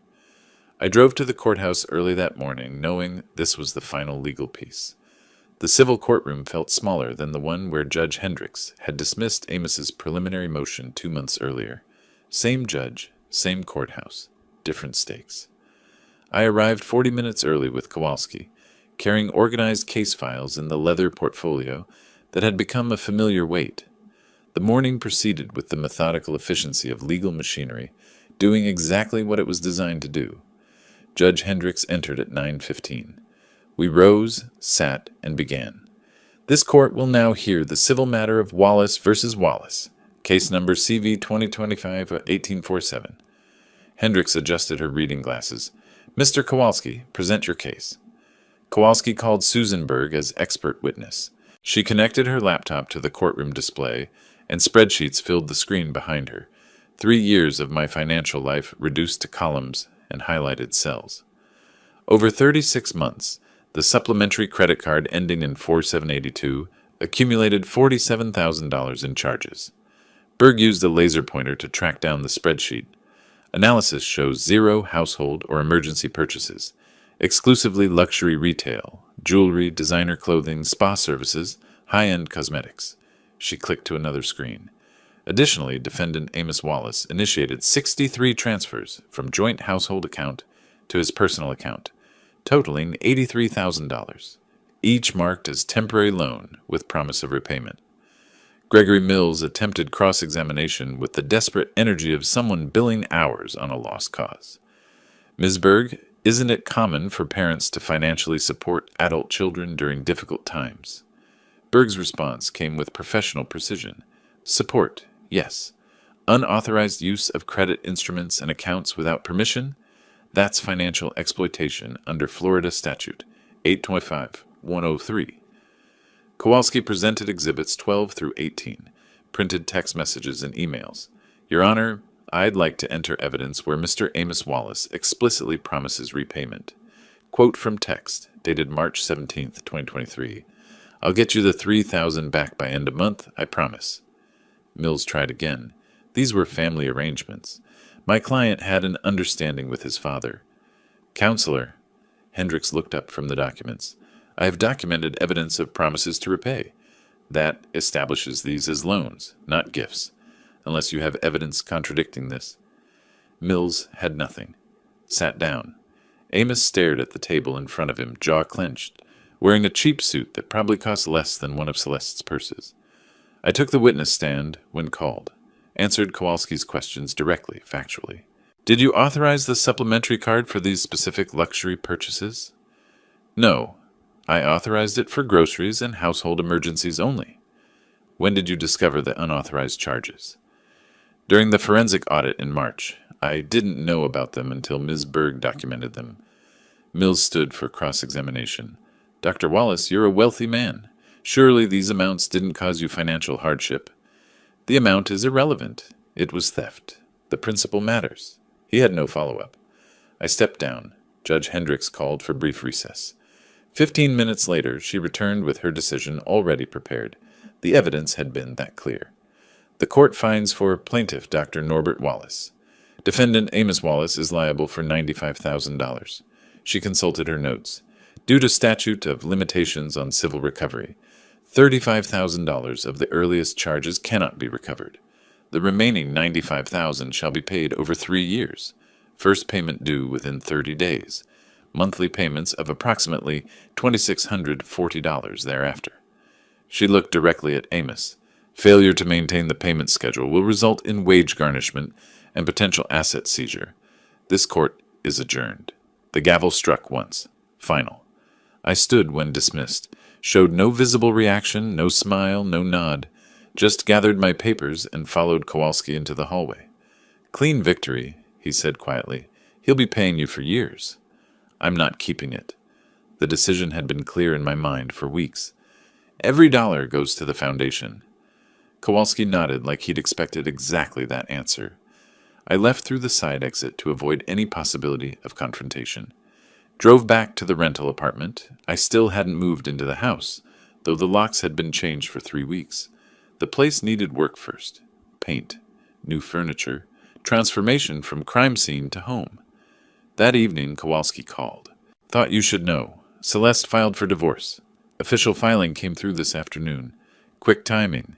A: I drove to the courthouse early that morning, knowing this was the final legal piece. The civil courtroom felt smaller than the one where Judge Hendricks had dismissed Amos's preliminary motion 2 months earlier. Same judge, same courthouse, different stakes. I arrived 40 minutes early with Kowalski, carrying organized case files in the leather portfolio that had become a familiar weight. The morning proceeded with the methodical efficiency of legal machinery, doing exactly what it was designed to do. Judge Hendricks entered at 9:15. We rose, sat, and began. This court will now hear the civil matter of Wallace versus Wallace, case number CV 2025-1847. Hendricks adjusted her reading glasses. Mr. Kowalski, present your case. Kowalski called Susan Berg as expert witness. She connected her laptop to the courtroom display, and spreadsheets filled the screen behind her. 3 years of my financial life reduced to columns and highlighted cells. Over 36 months, the supplementary credit card ending in 4782 accumulated $47,000 in charges. Berg used a laser pointer to track down the spreadsheet. Analysis shows 0 household or emergency purchases, exclusively luxury retail, jewelry, designer clothing, spa services, high-end cosmetics. She clicked to another screen. Additionally, defendant Amos Wallace initiated 63 transfers from joint household account to his personal account, totaling $83,000, each marked as temporary loan with promise of repayment. Gregory Mills attempted cross-examination with the desperate energy of someone billing hours on a lost cause. Ms. Berg, isn't it common for parents to financially support adult children during difficult times? Berg's response came with professional precision. Support, yes. Unauthorized use of credit instruments and accounts without permission? That's financial exploitation under Florida Statute 825-103. Kowalski presented Exhibits 12 through 18, printed text messages and emails. Your Honor, I'd like to enter evidence where Mr. Amos Wallace explicitly promises repayment. Quote from text, dated March 17, 2023. I'll get you the $3,000 back by end of month, I promise. Mills tried again. These were family arrangements. My client had an understanding with his father. Counselor, Hendricks looked up from the documents. I have documented evidence of promises to repay. That establishes these as loans, not gifts, unless you have evidence contradicting this. Mills had nothing. Sat down. Amos stared at the table in front of him, jaw clenched, wearing a cheap suit that probably cost less than one of Celeste's purses. I took the witness stand when called, answered Kowalski's questions directly, factually. Did you authorize the supplementary card for these specific luxury purchases? No. I authorized it for groceries and household emergencies only. When did you discover the unauthorized charges? During the forensic audit in March. I didn't know about them until Ms. Berg documented them. Mills stood for cross-examination. Dr. Wallace, you're a wealthy man. Surely these amounts didn't cause you financial hardship. The amount is irrelevant. It was theft. The principle matters. He had no follow-up. I stepped down. Judge Hendricks called for brief recess. 15 minutes later, she returned with her decision already prepared. The evidence had been that clear. The court finds for plaintiff Dr. Norbert Wallace. Defendant Amos Wallace is liable for $95,000. She consulted her notes. Due to statute of limitations on civil recovery, $35,000 of the earliest charges cannot be recovered. The remaining $95,000 shall be paid over 3 years. First payment due within 30 days. Monthly payments of approximately $2,640 thereafter. She looked directly at Amos. Failure to maintain the payment schedule will result in wage garnishment and potential asset seizure. This court is adjourned. The gavel struck once. Final. I stood when dismissed, showed no visible reaction, no smile, no nod, just gathered my papers and followed Kowalski into the hallway. Clean victory, he said quietly. He'll be paying you for years. I'm not keeping it. The decision had been clear in my mind for weeks. Every dollar goes to the foundation. Kowalski nodded like he'd expected exactly that answer. I left through the side exit to avoid any possibility of confrontation. Drove back to the rental apartment. I still hadn't moved into the house, though the locks had been changed for 3 weeks. The place needed work first. Paint, new furniture, transformation from crime scene to home. That evening, Kowalski called. Thought you should know. Celeste filed for divorce. Official filing came through this afternoon. Quick timing.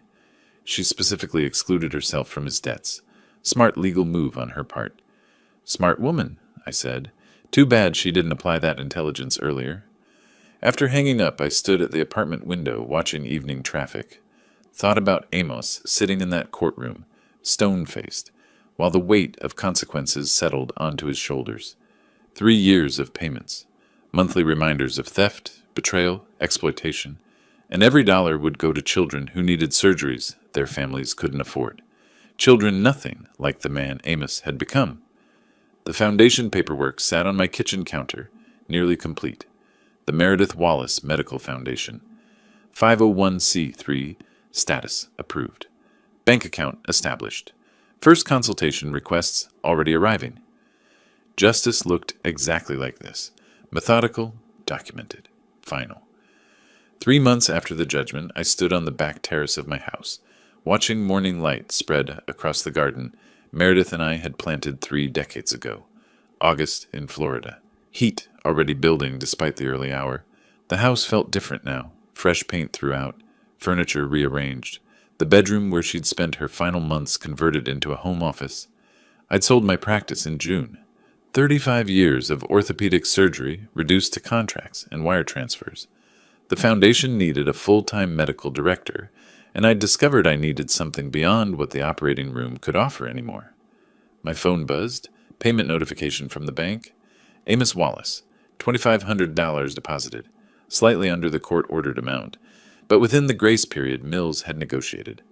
A: She specifically excluded herself from his debts. Smart legal move on her part. Smart woman, I said. Too bad she didn't apply that intelligence earlier. After hanging up, I stood at the apartment window watching evening traffic. Thought about Amos sitting in that courtroom, stone-faced, while the weight of consequences settled onto his shoulders. 3 years of payments, monthly reminders of theft, betrayal, exploitation, and every dollar would go to children who needed surgeries their families couldn't afford. Children nothing like the man Amos had become. The foundation paperwork sat on my kitchen counter, nearly complete. The Meredith Wallace Medical Foundation. 501c3 status approved. Bank account established. First consultation requests already arriving. Justice looked exactly like this. Methodical, documented, final. 3 months after the judgment, I stood on the back terrace of my house, watching morning light spread across the garden Meredith and I had planted 3 decades ago. August in Florida. Heat already building despite the early hour. The house felt different now. Fresh paint throughout. Furniture rearranged. The bedroom where she'd spent her final months converted into a home office. I'd sold my practice in June. 35 years of orthopedic surgery reduced to contracts and wire transfers. The foundation needed a full-time medical director, and I'd discovered I needed something beyond what the operating room could offer anymore. My phone buzzed, payment notification from the bank. Amos Wallace, $2,500 deposited, slightly under the court-ordered amount, but within the grace period Mills had negotiated.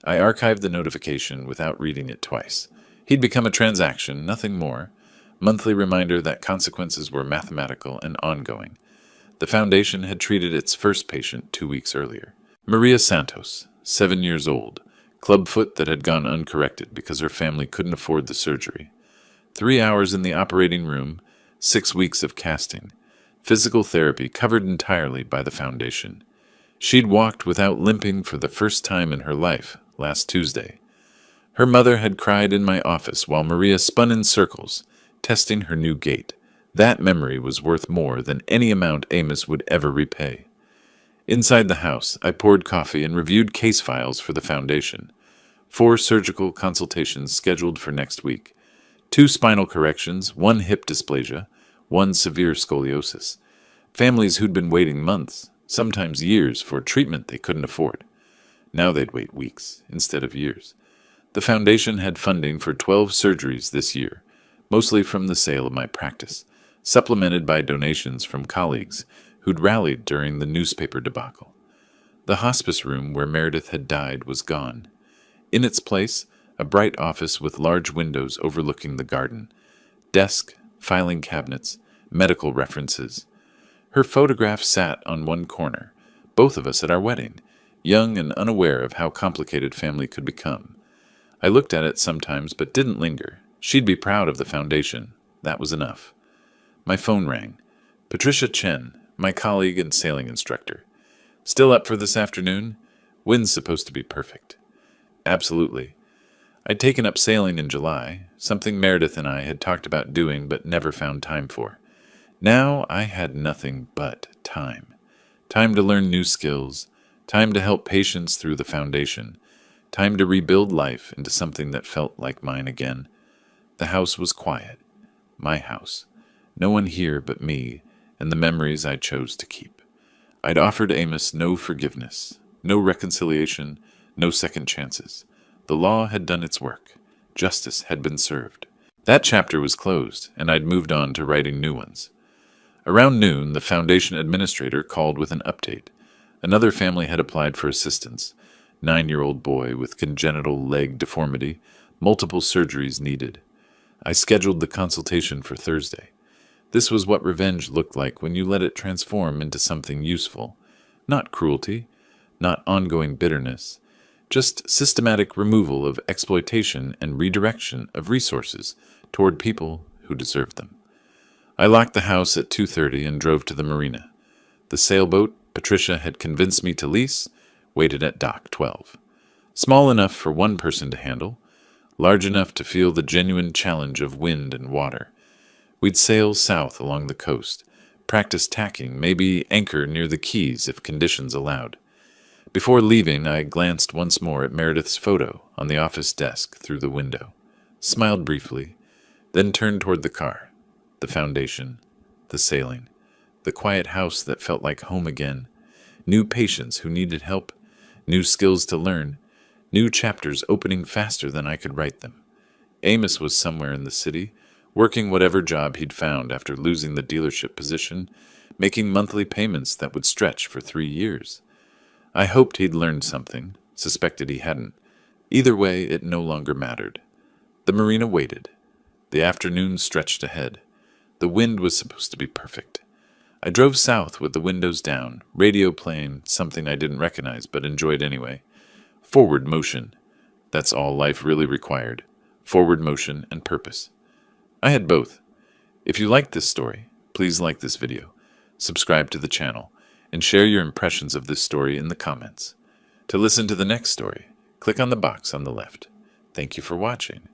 A: I archived the notification without reading it twice. He'd become a transaction, nothing more. Monthly reminder that consequences were mathematical and ongoing. The foundation had treated its first patient 2 weeks earlier. Maria Santos, 7 years old, clubfoot that had gone uncorrected because her family couldn't afford the surgery. 3 hours in the operating room, 6 weeks of casting. Physical therapy covered entirely by the foundation. She'd walked without limping for the first time in her life last Tuesday. Her mother had cried in my office while Maria spun in circles, testing her new gait. That memory was worth more than any amount Amos would ever repay. Inside the house, I poured coffee and reviewed case files for the foundation. 4 surgical consultations scheduled for next week. 2 spinal corrections, 1 hip dysplasia, 1 severe scoliosis. Families who'd been waiting months, sometimes years, for treatment they couldn't afford. Now they'd wait weeks instead of years. The foundation had funding for 12 surgeries this year, mostly from the sale of my practice, supplemented by donations from colleagues who'd rallied during the newspaper debacle. The hospice room where Meredith had died was gone. In its place, a bright office with large windows overlooking the garden. Desk, filing cabinets, medical references. Her photograph sat on one corner, both of us at our wedding, young and unaware of how complicated family could become. I looked at it sometimes but didn't linger. She'd be proud of the foundation. That was enough. My phone rang. Patricia Chen, my colleague and sailing instructor. Still up for this afternoon? Wind's supposed to be perfect. Absolutely. I'd taken up sailing in July, something Meredith and I had talked about doing but never found time for. Now I had nothing but time. Time to learn new skills, time to help patients through the foundation, time to rebuild life into something that felt like mine again. The house was quiet. My house. No one here but me and the memories I chose to keep. I'd offered Amos no forgiveness, no reconciliation, no second chances. The law had done its work. Justice had been served. That chapter was closed, and I'd moved on to writing new ones. Around noon, the foundation administrator called with an update. Another family had applied for assistance. 9-year-old boy with congenital leg deformity, multiple surgeries needed. I scheduled the consultation for Thursday. This was what revenge looked like when you let it transform into something useful. Not cruelty, not ongoing bitterness, just systematic removal of exploitation and redirection of resources toward people who deserve them. I locked the house at 2:30 and drove to the marina. The sailboat Patricia had convinced me to lease waited at dock 12. Small enough for one person to handle, large enough to feel the genuine challenge of wind and water. We'd sail south along the coast, practice tacking, maybe anchor near the Keys if conditions allowed. Before leaving, I glanced once more at Meredith's photo on the office desk through the window, smiled briefly, then turned toward the car, the foundation, the sailing, the quiet house that felt like home again, new patients who needed help, new skills to learn, new chapters opening faster than I could write them. Amos was somewhere in the city, working whatever job he'd found after losing the dealership position, making monthly payments that would stretch for 3 years. I hoped he'd learned something, suspected he hadn't. Either way, it no longer mattered. The marina waited. The afternoon stretched ahead. The wind was supposed to be perfect. I drove south with the windows down, radio playing, something I didn't recognize but enjoyed anyway. Forward motion. That's all life really required. Forward motion and purpose. I had both. If you liked this story, please like this video, subscribe to the channel, and share your impressions of this story in the comments. To listen to the next story, click on the box on the left. Thank you for watching.